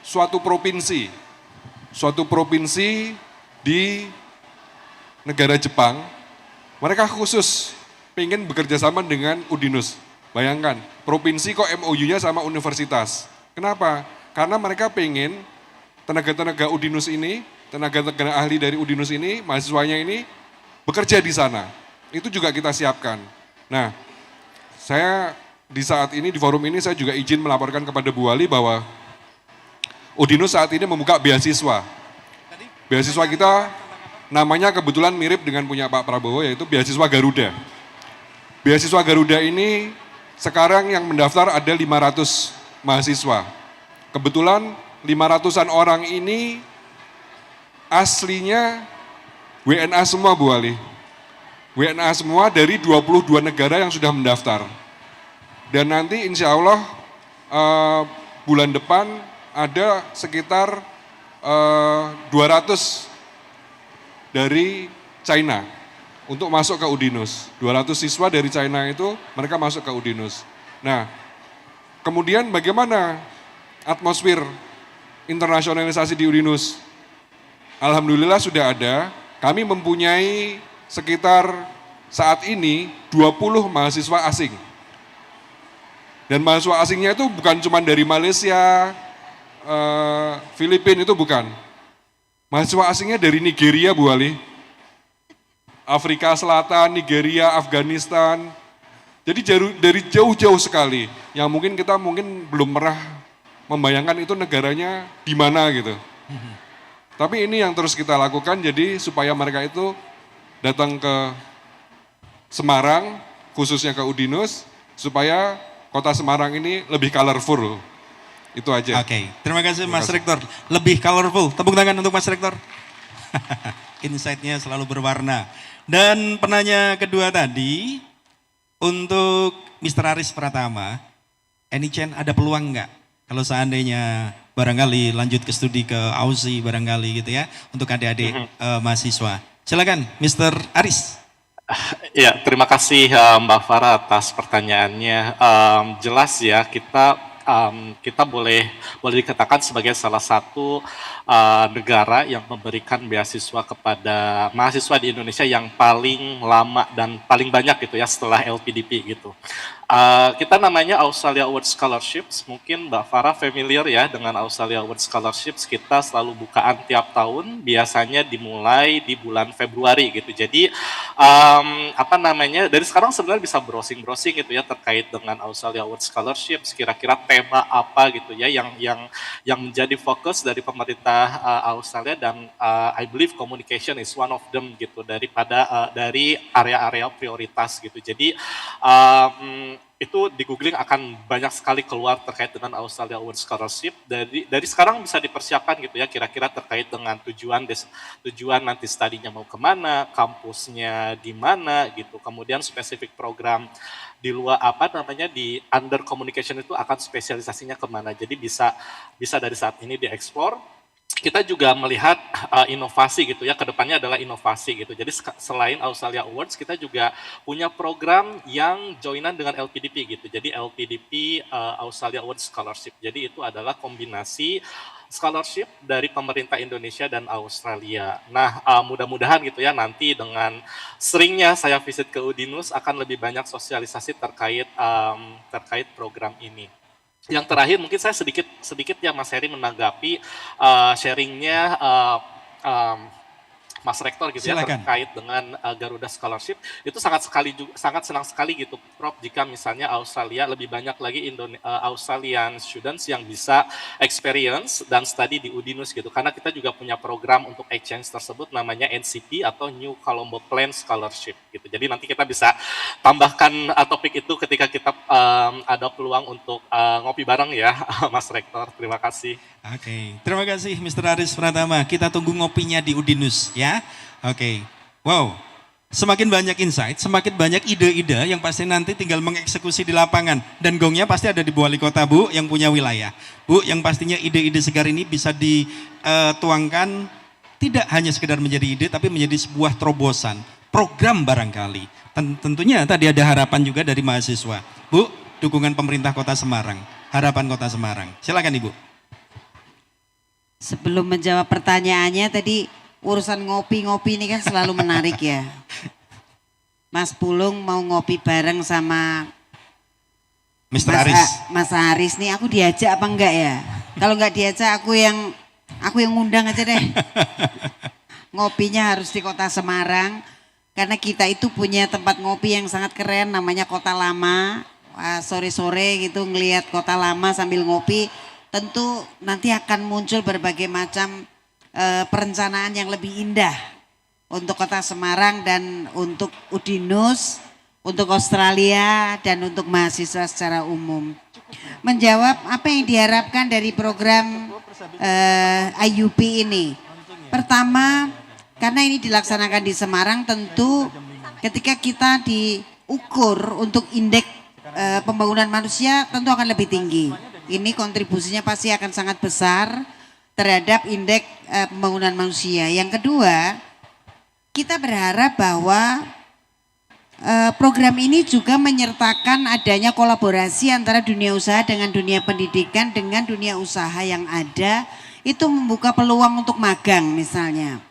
suatu provinsi di negara Jepang. Mereka khusus pengen bekerja sama dengan Udinus. Bayangkan, provinsi kok MOU-nya sama universitas. Kenapa? Karena mereka pengen tenaga-tenaga Udinus ini, tenaga-tenaga ahli dari Udinus ini, mahasiswanya ini bekerja di sana. Itu juga kita siapkan. Nah, saya di saat ini, di forum ini saya juga izin melaporkan kepada Bu Wali bahwa Udinus saat ini membuka beasiswa. Beasiswa kita namanya kebetulan mirip dengan punya Pak Prabowo, yaitu beasiswa Garuda. Beasiswa Garuda ini sekarang yang mendaftar ada 500 mahasiswa. Kebetulan 500-an orang ini aslinya WNA semua, Bu Ali. WNA semua dari 22 negara yang sudah mendaftar. Dan nanti insya Allah bulan depan ada sekitar 200 dari China untuk masuk ke Udinus. 200 siswa dari China itu mereka masuk ke Udinus. Nah, kemudian bagaimana atmosfer internasionalisasi di Udinus? Alhamdulillah sudah ada. Kami mempunyai sekitar saat ini 20 mahasiswa asing. Dan mahasiswa asingnya itu bukan cuma dari Malaysia, Filipina, itu bukan. Mahasiswa asingnya dari Nigeria, Bu Ali. Afrika Selatan, Nigeria, Afghanistan. Jadi dari jauh-jauh sekali. Yang mungkin kita belum pernah membayangkan itu negaranya di mana gitu. Tapi ini yang terus kita lakukan, jadi supaya mereka itu datang ke Semarang, khususnya ke Udinus, supaya kota Semarang ini lebih colorful. Itu aja. Oke, terima kasih Mas Rektor. Lebih colorful. Tepuk tangan untuk Mas Rektor. Insight-nya selalu berwarna. Dan penanya kedua tadi, untuk Mr. Aris Pratama, any chance ada peluang nggak? Kalau seandainya barangkali lanjut ke studi ke Aussie barangkali gitu ya, untuk adik-adik mahasiswa. Silakan Mr. Aris. Ya, terima kasih Mbak Farah atas pertanyaannya. Jelas ya, kita boleh dikatakan sebagai salah satu negara yang memberikan beasiswa kepada mahasiswa di Indonesia yang paling lama dan paling banyak gitu ya setelah LPDP gitu. Kita namanya Australia Award Scholarships, mungkin Mbak Farah familiar ya dengan Australia Award Scholarships, kita selalu bukaan tiap tahun, biasanya dimulai di bulan Februari gitu. Jadi dari sekarang sebenarnya bisa browsing gitu ya terkait dengan Australia Award Scholarships, kira-kira tema apa gitu ya yang menjadi fokus dari pemerintah Australia, dan I believe communication is one of them gitu dari area-area prioritas gitu. Jadi itu di googling akan banyak sekali keluar terkait dengan Australia Award Scholarship. Dari sekarang bisa dipersiapkan gitu ya, kira-kira terkait dengan tujuan nanti studinya mau kemana, kampusnya di mana gitu. Kemudian spesifik program di luar di under communication itu akan spesialisasinya kemana. Jadi bisa dari saat ini dieksplor. Kita juga melihat inovasi gitu ya, kedepannya adalah inovasi gitu. Jadi selain Australia Awards, kita juga punya program yang joinan dengan LPDP gitu. Jadi LPDP Australia Awards Scholarship. Jadi itu adalah kombinasi scholarship dari pemerintah Indonesia dan Australia. Nah, mudah-mudahan gitu ya, nanti dengan seringnya saya visit ke Udinus akan lebih banyak sosialisasi terkait program ini. Yang terakhir mungkin saya sedikit ya Mas Heri menanggapi sharingnya Mas Rektor gitu. Silakan. Ya terkait dengan Garuda Scholarship, itu sangat senang sekali gitu Prof jika misalnya Australia lebih banyak lagi Australian students yang bisa experience dan study di Udinus gitu, karena kita juga punya program untuk exchange tersebut namanya NCP atau New Colombo Plan Scholarship gitu. Jadi nanti kita bisa tambahkan topik itu ketika kita ada peluang untuk ngopi bareng ya Mas Rektor. Terima kasih. Oke, terima kasih Mr. Aris Pratama. Kita tunggu ngopinya di Udinus ya. Oke, wow, semakin banyak insight, semakin banyak ide-ide yang pasti nanti tinggal mengeksekusi di lapangan. Dan gongnya pasti ada di Bu Wali Kota, Bu, yang punya wilayah. Bu, yang pastinya ide-ide segar ini bisa dituangkan tidak hanya sekedar menjadi ide, tapi menjadi sebuah terobosan, program barangkali. Tentunya tadi ada harapan juga dari mahasiswa. Bu, dukungan pemerintah Kota Semarang, harapan Kota Semarang. Silakan Ibu. Sebelum menjawab pertanyaannya tadi, urusan ngopi-ngopi ini kan selalu menarik ya. Mas Pulung mau ngopi bareng sama Mr. Aris. Mas Aris nih, aku diajak apa enggak ya? Kalau enggak diajak aku yang ngundang aja deh. Ngopinya harus di Kota Semarang, karena kita itu punya tempat ngopi yang sangat keren namanya Kota Lama. Sore-sore gitu ngelihat Kota Lama sambil ngopi, tentu nanti akan muncul berbagai macam perencanaan yang lebih indah untuk Kota Semarang dan untuk Udinus, untuk Australia dan untuk mahasiswa secara umum. Menjawab apa yang diharapkan dari program IUP ini. Pertama, karena ini dilaksanakan di Semarang, tentu ketika kita diukur untuk indeks pembangunan manusia tentu akan lebih tinggi. Ini kontribusinya pasti akan sangat besar terhadap indeks pembangunan manusia. Yang kedua, kita berharap bahwa program ini juga menyertakan adanya kolaborasi antara dunia usaha dengan dunia pendidikan dengan dunia usaha yang ada, itu membuka peluang untuk magang misalnya.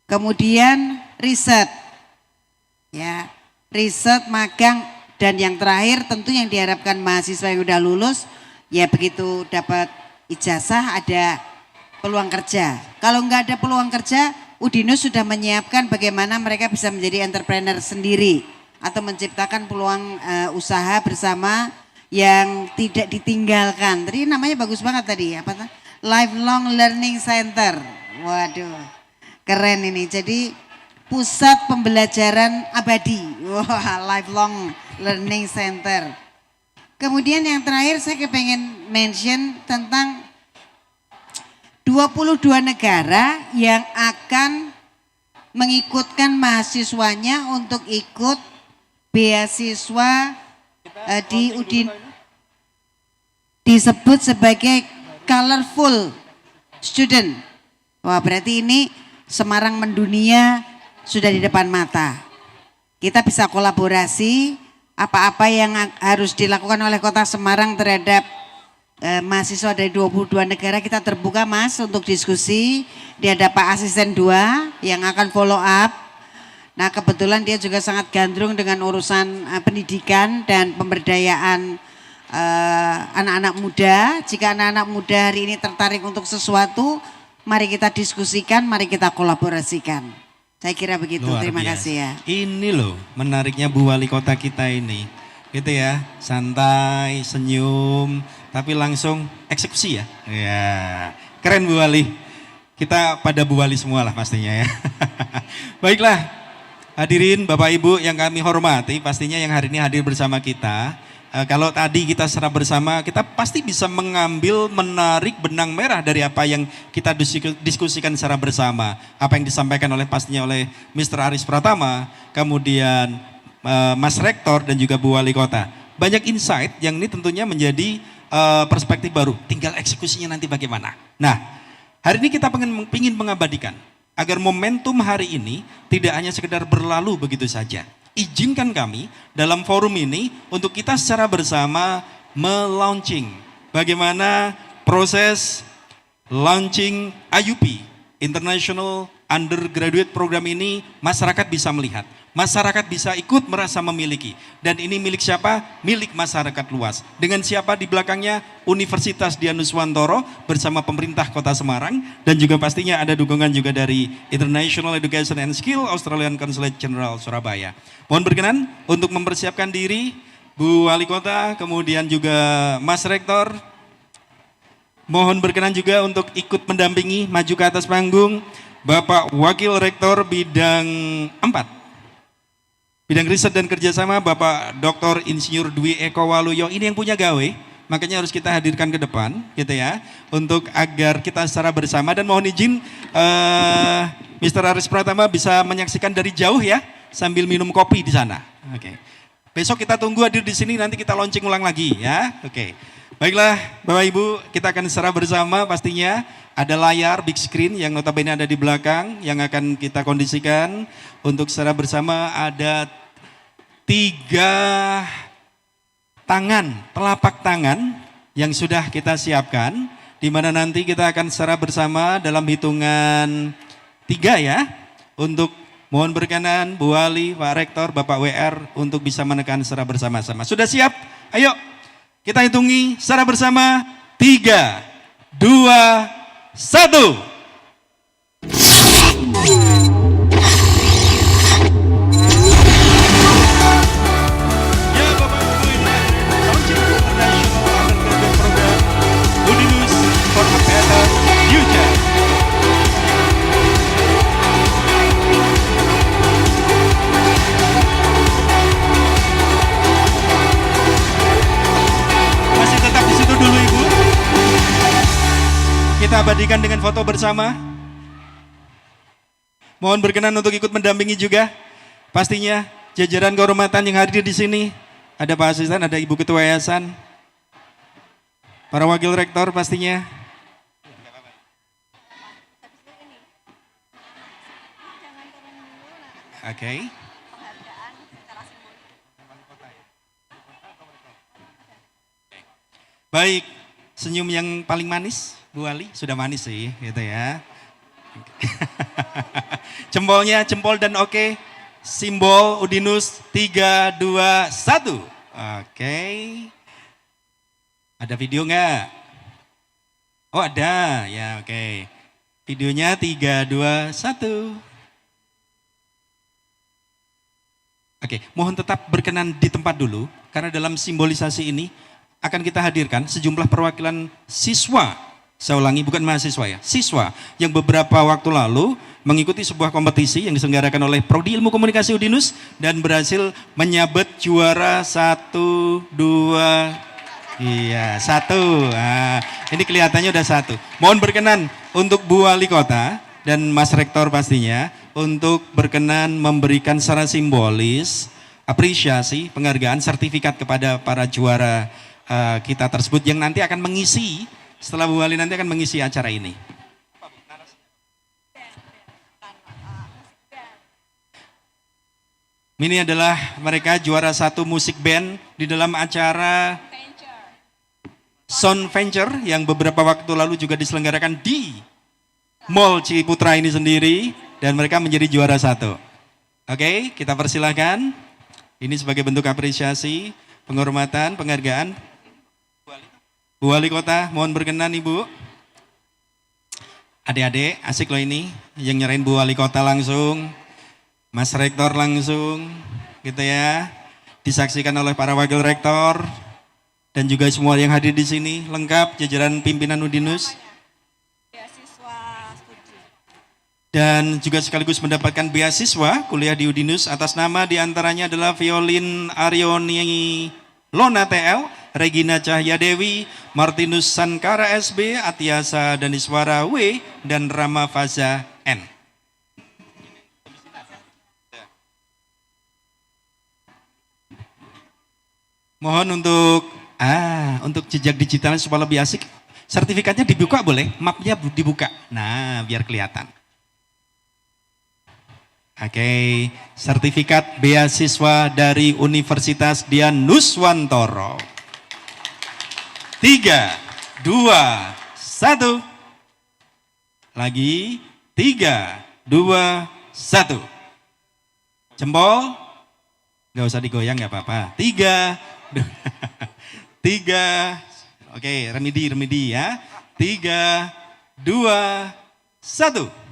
Kemudian riset, ya, riset, magang, dan yang terakhir tentu yang diharapkan mahasiswa yang sudah lulus, ya begitu dapat ijazah ada peluang kerja. Kalau nggak ada peluang kerja, Udinus sudah menyiapkan bagaimana mereka bisa menjadi entrepreneur sendiri atau menciptakan peluang usaha bersama yang tidak ditinggalkan. Tadi namanya bagus banget tadi, apa? Lifelong Learning Center. Waduh, keren ini. Jadi pusat pembelajaran abadi. Wah, Lifelong Learning Center. Kemudian yang terakhir saya kepengen mention tentang 22 negara yang akan mengikutkan mahasiswanya untuk ikut beasiswa di Udin, disebut sebagai colorful student. Wah, berarti ini Semarang mendunia sudah di depan mata. Kita bisa kolaborasi apa-apa yang harus dilakukan oleh Kota Semarang terhadap mahasiswa dari 22 negara, kita terbuka Mas untuk diskusi. Dia ada Pak Asisten 2 yang akan follow up. Nah, kebetulan dia juga sangat gandrung dengan urusan pendidikan dan pemberdayaan anak-anak muda. Jika anak-anak muda hari ini tertarik untuk sesuatu, mari kita diskusikan, mari kita kolaborasikan. Saya kira begitu. Luar Terima biasa. kasih ya. Ini loh menariknya Bu Wali Kota kita ini. Gitu ya, santai, senyum, tapi langsung eksekusi ya. Ya, keren Bu Wali. Kita pada Bu Wali semua lah pastinya ya. Baiklah, hadirin Bapak Ibu yang kami hormati, pastinya yang hari ini hadir bersama kita. Kalau tadi kita secara bersama, kita pasti bisa mengambil, menarik benang merah dari apa yang kita diskusikan secara bersama. Apa yang disampaikan pastinya oleh Mr. Aris Pratama, kemudian Mas Rektor dan juga Bu Wali Kota. Banyak insight yang ini tentunya menjadi perspektif baru. Tinggal eksekusinya nanti bagaimana. Nah, hari ini kita ingin mengabadikan agar momentum hari ini tidak hanya sekedar berlalu begitu saja. Izinkan kami dalam forum ini untuk kita secara bersama melaunching bagaimana proses launching IUP, International Undergraduate Program ini masyarakat bisa melihat. Masyarakat bisa ikut merasa memiliki. Dan ini milik siapa? Milik masyarakat luas. Dengan siapa di belakangnya? Universitas Dianuswantoro bersama pemerintah Kota Semarang. Dan juga pastinya ada dukungan juga dari International Education and Skill Australian Consulate General Surabaya. Mohon berkenan untuk mempersiapkan diri Bu Wali Kota, kemudian juga Mas Rektor. Mohon berkenan juga untuk ikut mendampingi maju ke atas panggung Bapak Wakil Rektor bidang 4. Bidang riset dan kerjasama Bapak Dr. Insinyur Dwi Eko Waluyo, ini yang punya gawe, makanya harus kita hadirkan ke depan gitu ya, untuk agar kita secara bersama, dan mohon izin Mr. Aris Pratama bisa menyaksikan dari jauh ya, sambil minum kopi di sana. Oke. Besok kita tunggu hadir di sini, nanti kita launching ulang lagi ya. Oke. Baiklah Bapak Ibu, kita akan secara bersama pastinya. Ada layar big screen yang notabene ada di belakang yang akan kita kondisikan untuk secara bersama. Ada 3 tangan, telapak tangan yang sudah kita siapkan, di mana nanti kita akan secara bersama dalam hitungan 3 ya, untuk mohon berkenan Bu Wali, Pak Rektor, Bapak WR untuk bisa menekan secara bersama-sama. Sudah siap? Ayo kita hitungi secara bersama. 3, 2, 1. kita abadikan dengan foto bersama. Mohon berkenan untuk ikut mendampingi juga. Pastinya jajaran kehormatan yang hadir di sini. Ada Pak Asisten, ada Ibu Ketua Yayasan, para Wakil Rektor pastinya. Oke. Baik, senyum yang paling manis, Bu Ali, sudah manis sih, gitu ya. Jempol dan oke. Simbol Udinus 3, 2, 1. Oke. Ada video nggak? Oh ada, ya oke. Videonya 3, 2, 1. Oke, mohon tetap berkenan di tempat dulu, karena dalam simbolisasi ini akan kita hadirkan sejumlah perwakilan siswa. Saya ulangi, bukan mahasiswa ya, siswa yang beberapa waktu lalu mengikuti sebuah kompetisi yang diselenggarakan oleh Prodi Ilmu Komunikasi Udinus dan berhasil menyabet juara 1, 2, iya 1. Nah, ini kelihatannya udah 1. Mohon berkenan untuk Bu Wali Kota dan Mas Rektor pastinya untuk berkenan memberikan secara simbolis apresiasi, penghargaan, sertifikat kepada para juara kita tersebut yang nanti akan mengisi, setelah Bu Wali nanti akan mengisi acara ini. Ini adalah mereka juara 1 musik band di dalam acara Sound Venture yang beberapa waktu lalu juga diselenggarakan di Mall Ciputra ini sendiri dan mereka menjadi juara 1. Oke, kita persilahkan. Ini sebagai bentuk apresiasi, penghormatan, penghargaan. Bu Wali Kota, mohon berkenan Ibu. Adik-adik, asik loh ini, yang nyerahin Bu Wali Kota langsung, Mas Rektor langsung, gitu ya. Disaksikan oleh para Wakil Rektor, dan juga semua yang hadir di sini, lengkap jajaran pimpinan Udinus. Dan juga sekaligus mendapatkan beasiswa kuliah di Udinus atas nama diantaranya adalah Violin Aryoni Lona TL, Regina Cahya Dewi, Martinus Sankara SB, Atiasa Daniswara W, dan Rama Faza N. Mohon untuk jejak digitalnya supaya lebih asik, sertifikatnya dibuka boleh, mapnya dibuka. Nah, biar kelihatan. Oke, sertifikat beasiswa dari Universitas Dian Nuswantoro. 3, 2, 1. Lagi, 3, 2, 1. Jempol, nggak usah digoyang nggak apa-apa. 3, 3. Oke, remedi ya. 3, 2, 1.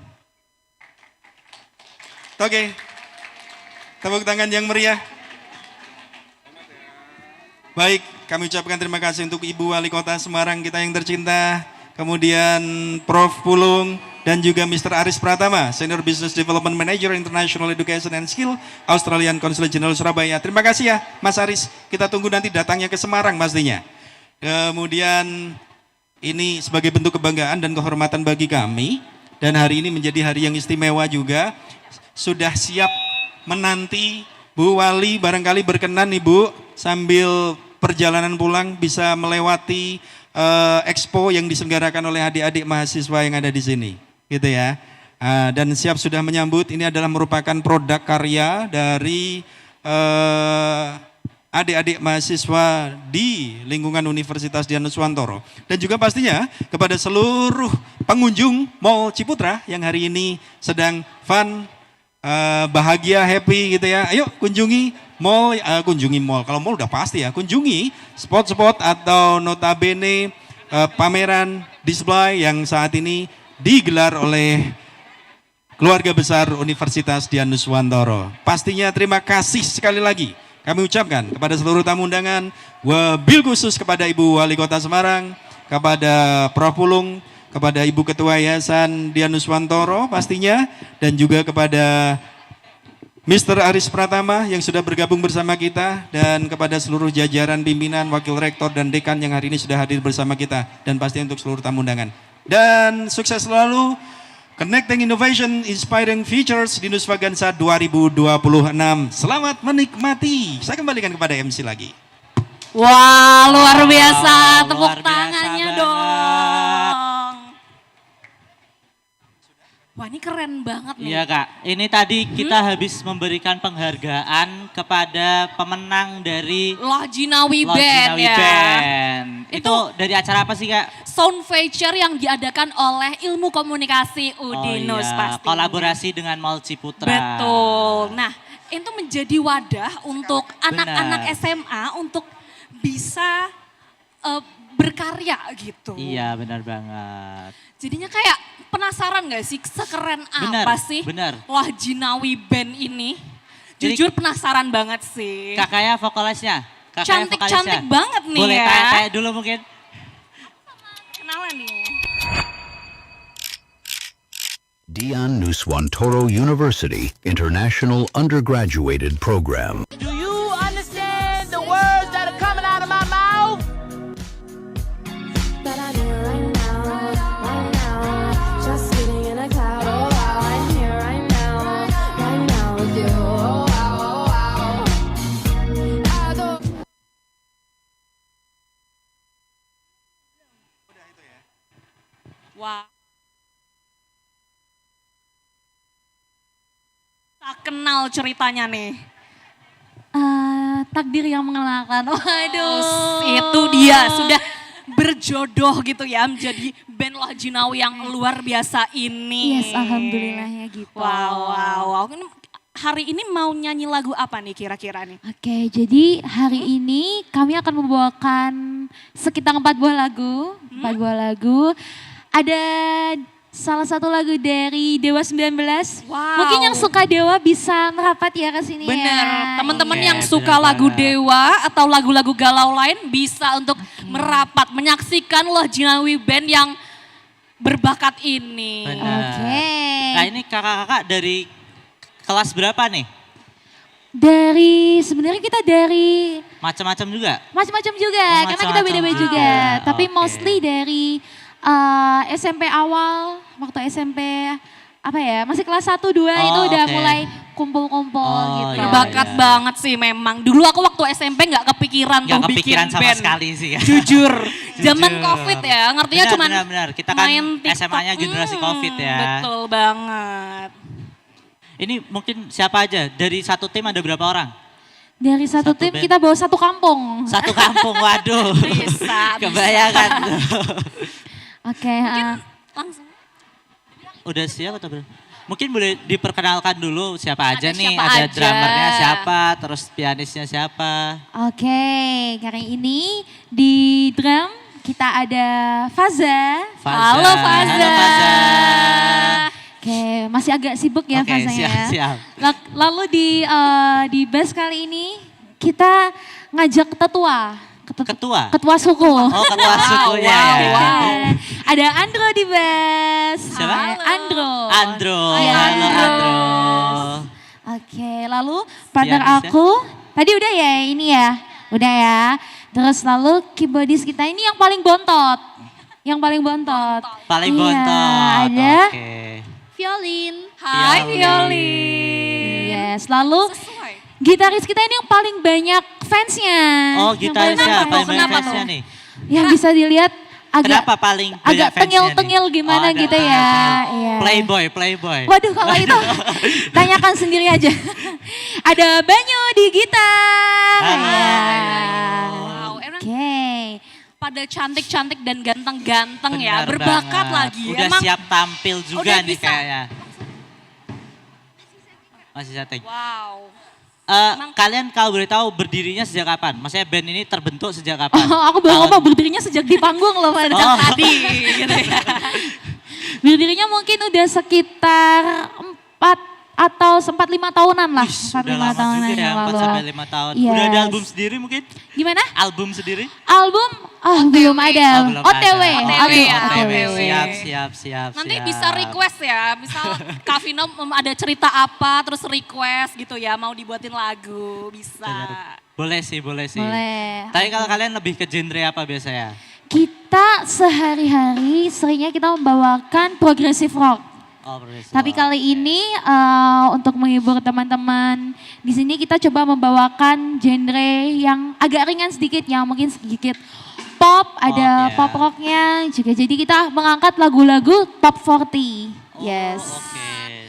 Oke, tepuk tangan yang meriah. Baik, kami ucapkan terima kasih untuk Ibu Wali Kota Semarang kita yang tercinta, kemudian Prof. Pulung, dan juga Mr. Aris Pratama, Senior Business Development Manager International Education and Skill, Australian Consulate General Surabaya. Terima kasih ya Mas Aris, kita tunggu nanti datangnya ke Semarang pastinya. Kemudian ini sebagai bentuk kebanggaan dan kehormatan bagi kami, dan hari ini menjadi hari yang istimewa juga. Sudah siap menanti Bu Wali, barangkali berkenan Ibu sambil perjalanan pulang bisa melewati expo yang diselenggarakan oleh adik-adik mahasiswa yang ada di sini, gitu ya. Dan siap sudah menyambut. Ini adalah merupakan produk karya dari adik-adik mahasiswa di lingkungan Universitas Dian Nuswantoro. Dan juga pastinya kepada seluruh pengunjung Mall Ciputra yang hari ini sedang fun, bahagia, happy gitu ya. Ayo kunjungi mall, kalau mall udah pasti ya, kunjungi spot-spot atau notabene pameran display yang saat ini digelar oleh keluarga besar Universitas Dian Nuswantoro. Pastinya terima kasih sekali lagi kami ucapkan kepada seluruh tamu undangan, wabil khusus kepada Ibu Wali Kota Semarang, kepada Prof. Pulung, kepada Ibu Ketua Yayasan Dian Nuswantoro pastinya, dan juga kepada Mr. Aris Pratama yang sudah bergabung bersama kita, dan kepada seluruh jajaran pimpinan, wakil rektor, dan dekan yang hari ini sudah hadir bersama kita, dan pastinya untuk seluruh tamu undangan. Dan sukses selalu Connecting Innovation Inspiring Futures di Nusvagansa 2026. Selamat menikmati. Saya kembalikan kepada MC lagi. Wah, luar biasa. Tepuk luar biasa tangannya banget. dong. Wah, ini keren banget nih. Iya Kak, ini tadi kita habis memberikan penghargaan kepada pemenang dari Lojinawi Band Lojinawi ya. Band. Itu dari acara apa sih Kak? Sound feature yang diadakan oleh Ilmu Komunikasi Udinus pastinya. Kolaborasi dengan Mall Ciputra. Betul. Nah, itu menjadi wadah untuk anak-anak SMA untuk bisa berkarya gitu. Iya benar banget. Jadinya kayak penasaran gak sih sekeren Benar, apa sih benar. Lojinawi Band ini? Jujur penasaran banget sih. Kakaknya vokalisnya. Cantik-cantik banget nih Boleh ya. tanya-tanya dulu mungkin. Kenalan nih. Dian Nuswantoro University International Undergraduated Program. Do you understand the words that are coming out of my mouth? But I'm here right now, just sitting in a cloud. Oh wow, I'm here right now with you. Oh wow, I don't. Wah. Tak kenal ceritanya nih. Takdir yang mengenalkan. Waduh. Itu dia, sudah berjodoh gitu ya menjadi band Lojinawi yang luar biasa ini. Yes, alhamdulillah ya gitu. Wow. Hari ini mau nyanyi lagu apa nih kira-kira nih? Oke, jadi hari ini kami akan membawakan sekitar 4 buah lagu. 4 buah lagu. Ada salah satu lagu dari Dewa 19. Wow. Mungkin yang suka Dewa bisa merapat ya ke sini ya. Bener, teman-teman Iya, yang suka bener lagu banget. Dewa atau lagu-lagu galau lain bisa untuk merapat menyaksikan Lojinawi Band yang berbakat ini. Benar. Oke. Nah ini kakak-kakak dari kelas berapa nih? Sebenarnya kita dari Macam-macam juga? macam-macam juga, Oh, karena kita macam-macam beda-beda juga. juga. Tapi Oke. mostly dari SMP awal, waktu SMP apa ya, masih kelas 1, 2 itu udah oke. mulai kumpul-kumpul gitu. iya. Berbakat banget sih memang. Dulu aku waktu SMP nggak kepikiran Nggak tuh kepikiran bikin sama band. sekali sih ya. Jujur, zaman Jujur. Covid ya, ngertinya Benar, cuman benar. Kita kan main TikTok. SMA-nya generasi Covid ya. Betul banget. Ini mungkin siapa aja? Dari satu tim ada berapa orang? Dari satu tim band. kita bawa satu kampung. Satu kampung, waduh. Bisa. Kebayangkan. Oke, Langsung. Udah siap atau belum? Mungkin boleh diperkenalkan dulu siapa aja nih. siapa Ada aja. drummernya siapa, terus pianisnya siapa. oke. Kali ini di drum kita ada Faza. Halo, Faza. Halo Faza. Oke, masih agak sibuk ya Oke, Faza ya. siap. Lalu di bass kali ini kita ngajak tetua. Ketua? Suku. Oh, ketua sukunya ya. Wow. Ada Andro di bass. Siapa? Andro. Andro. Iya, Halo Andro. Oke, lalu partner Pianisnya? aku tadi udah ya ini ya. Udah ya. Terus lalu keyboardis kita ini yang paling bontot. Yang paling bontot. Paling Iya, bontot. ada Oke. violin. Hai Violin. Violin. Yes, lalu Sesuai. gitaris kita ini yang paling banyak fansnya. Oh Yang gitarisnya, paling paling banyak Kenapa fansnya tuh? nih. Yang bisa dilihat agak Kenapa paling banyak agak fansnya tengil-tengil nih? gimana Oh, ada gitu ya. tengil-tengil. Iya. Playboy. Waduh kalau itu tanyakan sendiri aja. Ada Banyu di gitar. Halo. Iya. Wow, emang Oke. pada cantik-cantik dan ganteng-ganteng ya, Benar berbakat banget. lagi. Udah Emang siap tampil juga udah nih bisa. kayaknya. Masih setting. wow. Kalian kalau boleh tahu berdirinya sejak kapan? Maksudnya band ini terbentuk sejak kapan? Oh, aku baru ngomong berdirinya sejak di panggung loh pada Oh. Tadi gitu ya. Berdirinya mungkin udah sekitar 4 atau sempat 5 tahunan lah. Wih, 4-5 udah lama tahunan juga ya, yang 4 lalu. sampai 5 tahun. Yes. Udah ada album sendiri mungkin? Gimana? Album sendiri? Album? Oh, belum ada. Oh, belum OTW. ada. Album ya. OTW. Siap. Nanti siap. bisa request ya, misal Kak Vino ada cerita apa, terus request gitu ya, mau dibuatin lagu, bisa. Bener. Boleh sih. Boleh. Tapi kalau kalian lebih ke genre apa biasanya? Kita sehari-hari seringnya kita membawakan progressive rock. Oh, progressive Tapi rock. kali ini untuk menghibur teman-teman di sini kita coba membawakan genre yang agak ringan sedikit, yang mungkin sedikit pop, ada ya. pop rocknya juga. Jadi kita mengangkat lagu-lagu top 40. Yes.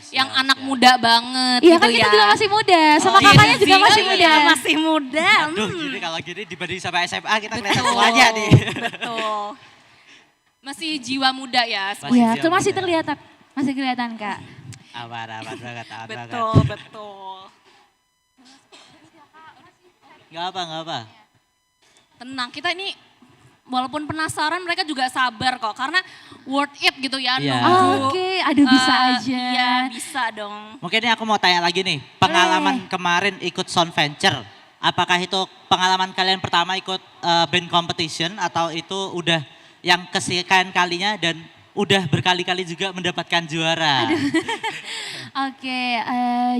Yang anak muda banget Iya gitu kan kita ya. juga masih muda, sama Oh, kakaknya iya juga sih. masih Oh, muda. iya, masih muda. Aduh, jadi kalau gini dibanding sama SMA kita kelihatan Betul, tuanya nih. Betul. Masih jiwa muda ya. Iya, itu masih terlihat, masih kelihatan Kak. Aman banget, aman Betul, banget. betul. Gak apa. Tenang, kita ini walaupun penasaran mereka juga sabar kok. Karena worth it gitu ya. Iya. nunggu, Oke, aduh bisa aja. Iya, bisa dong. Mungkin ini aku mau tanya lagi nih, pengalaman kemarin ikut Sound Venture, apakah itu pengalaman kalian pertama ikut band competition atau itu udah yang kesekian kalinya dan udah berkali-kali juga mendapatkan juara? Oke,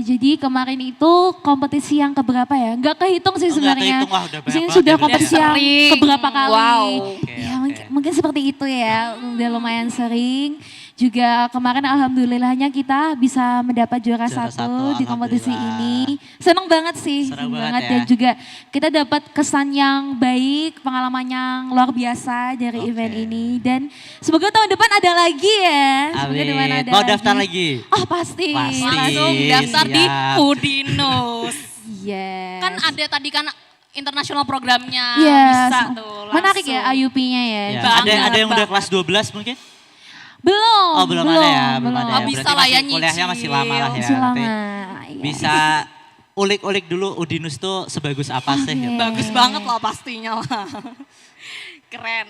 jadi kemarin itu kompetisi yang keberapa ya? Nggak kehitung sih Oh, nggak sebenarnya. kehitung, wah, udah Di sini banyak sudah banget ya. kompetisi Udah yang sering. keberapa kali. Wow. Ya, mungkin seperti itu ya, udah lumayan sering. Juga kemarin alhamdulillahnya kita bisa mendapat juara satu di kompetisi ini. Seneng banget sih, Seneng banget ya. Dan juga kita dapat kesan yang baik, pengalaman yang luar biasa dari event ini. Dan semoga tahun depan ada lagi ya. Semoga tahun depan Amin. ada Mau daftar lagi? Oh pasti. Langsung daftar di siap. Udinus. Yes. Kan ada tadi kan internasional programnya. Yes. Bisa tuh langsung. Menarik ya IUP-nya ya. Ya, Banget, ada yang udah banget. kelas 12 mungkin? Belum. Oh belum ada ya, belum ada Oh, ya. bisa Berarti lah ya masih kuliahnya masih lama lah ya. Masih Nanti lama. Iya. bisa ulik-ulik dulu Udinus tuh sebagus apa sih? Oke. gitu. Bagus banget lah pastinya lah. Keren.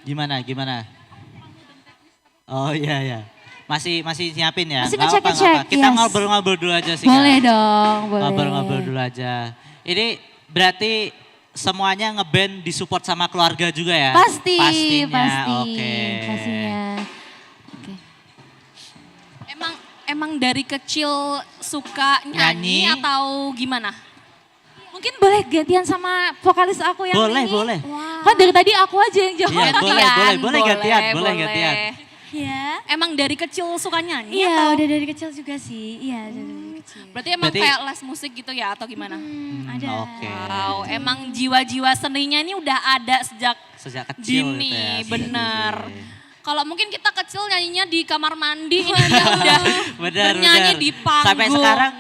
Gimana? Oh iya. Masih nyiapin ya? Masih Nggak apa-apa, ngecek-ngecek, nggak apa-apa. Kita yes. ngobrol-ngobrol dulu aja sih. Boleh Kak. dong, boleh. Ngobrol-ngobrol dulu aja. Ini berarti semuanya ngeband disupport sama keluarga juga ya? Pasti, Pastinya, pasti. oke. Pastinya. Emang dari kecil suka nyanyi Nyanyi. atau gimana? Mungkin boleh gantian sama vokalis aku yang Boleh, ini. boleh. Kan dari tadi aku aja yang jawab. Iya, boleh gantian. Iya. Emang dari kecil suka nyanyi Iya, atau? udah dari kecil juga sih. Iya, udah dari kecil. Berarti emang Berarti- kayak les musik gitu ya atau gimana? Ada. Oke. Wow, emang jiwa-jiwa seninya ini udah ada sejak Sejak kecil dini, gitu ya. sejak bener. dini. Kalau mungkin kita kecil nyanyinya di kamar mandi, ini dia udah bernyanyi Benar. di panggung. Sampai sekarang,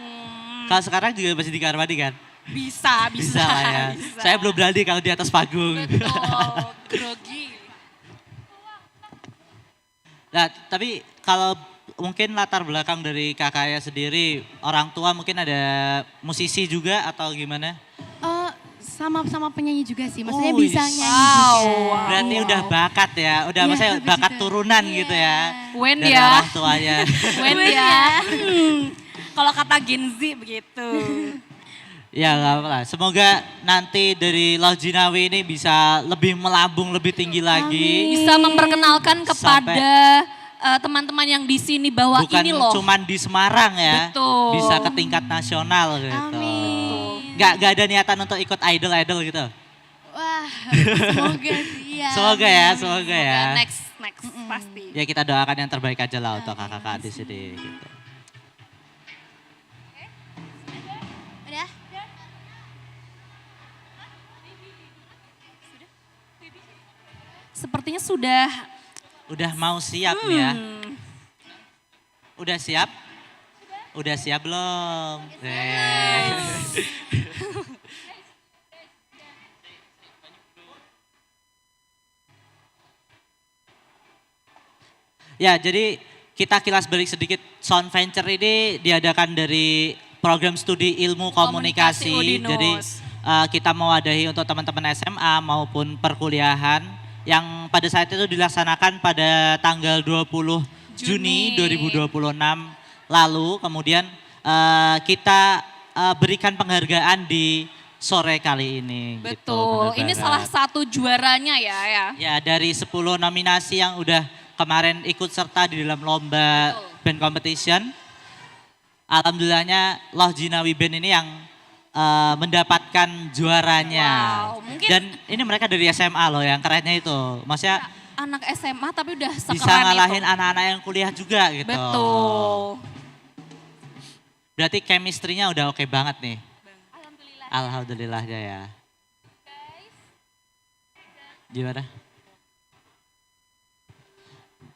kalau sekarang juga masih di kamar mandi kan? Bisa. Bisa lah ya. bisa. Saya belum berani kalau di atas panggung. Betul, grogi. Nah, tapi kalau mungkin latar belakang dari kakaknya sendiri, orang tua mungkin ada musisi juga atau gimana? Sama penyanyi juga sih. Maksudnya Oh, bisa wis. nyanyi juga. Berarti udah bakat ya, udah Iya, maksudnya bagus bakat juga. turunan gitu ya. Wen dari ya. orang tuanya. Wen ya. Kalau kata Gen Z begitu. Ya nggak apa-apa lah. Semoga nanti dari Laujinawi ini bisa lebih melambung, lebih tinggi lagi. Bisa memperkenalkan kepada teman-teman yang di sini bahwa Bukan ini loh. cuman di Semarang ya. Betul. Bisa ke tingkat nasional gitu. Nggak ada niatan untuk ikut idol-idol gitu. Wah, semoga sih ya. Semoga ya. Next pasti. Ya kita doakan yang terbaik aja lah untuk kakak-kakak di sini gitu. Udah? Sepertinya sudah. Udah mau siap nih ya. Hmm. Udah siap? Udah siap belum? Ya, jadi kita kilas balik sedikit. Sound Venture ini diadakan dari program studi ilmu komunikasi. Udinus. Jadi kita mewadahi untuk teman-teman SMA maupun perkuliahan yang pada saat itu dilaksanakan pada tanggal 20 Juni 2026 lalu. Kemudian kita berikan penghargaan di sore kali ini. gitu. Betul. Benar Ini banget. salah satu juaranya ya. Ya, dari 10 nominasi yang udah kemarin ikut serta di dalam lomba band competition, alhamdulillahnya Loh Jinawi Band ini yang mendapatkan juaranya. Wow, mungkin- Dan ini mereka dari SMA loh, yang kerennya itu. Maksudnya Anak SMA tapi udah sekeren bisa ngalahin itu. anak-anak yang kuliah juga gitu. Betul. Berarti chemistry-nya udah oke banget nih. Alhamdulillahnya ya. Gimana?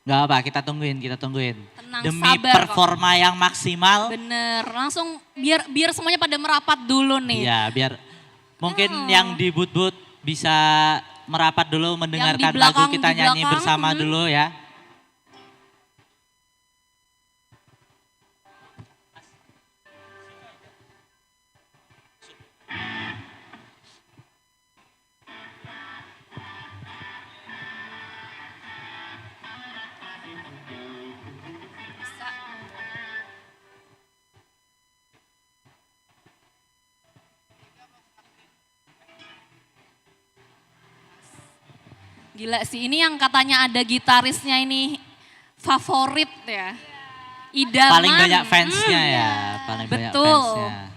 Gak apa, kita tungguin. Tenang, Demi sabar kok. performa yang maksimal. Bener, langsung biar semuanya pada merapat dulu nih. Iya, biar mungkin yang di booth-booth bisa merapat dulu mendengarkan belakang- lagu kita di nyanyi belakang, bersama dulu ya. Gila sih, ini yang katanya ada gitarisnya ini favorit ya. Idaman. Paling banyak fansnya ya, paling banyak Betul. fansnya.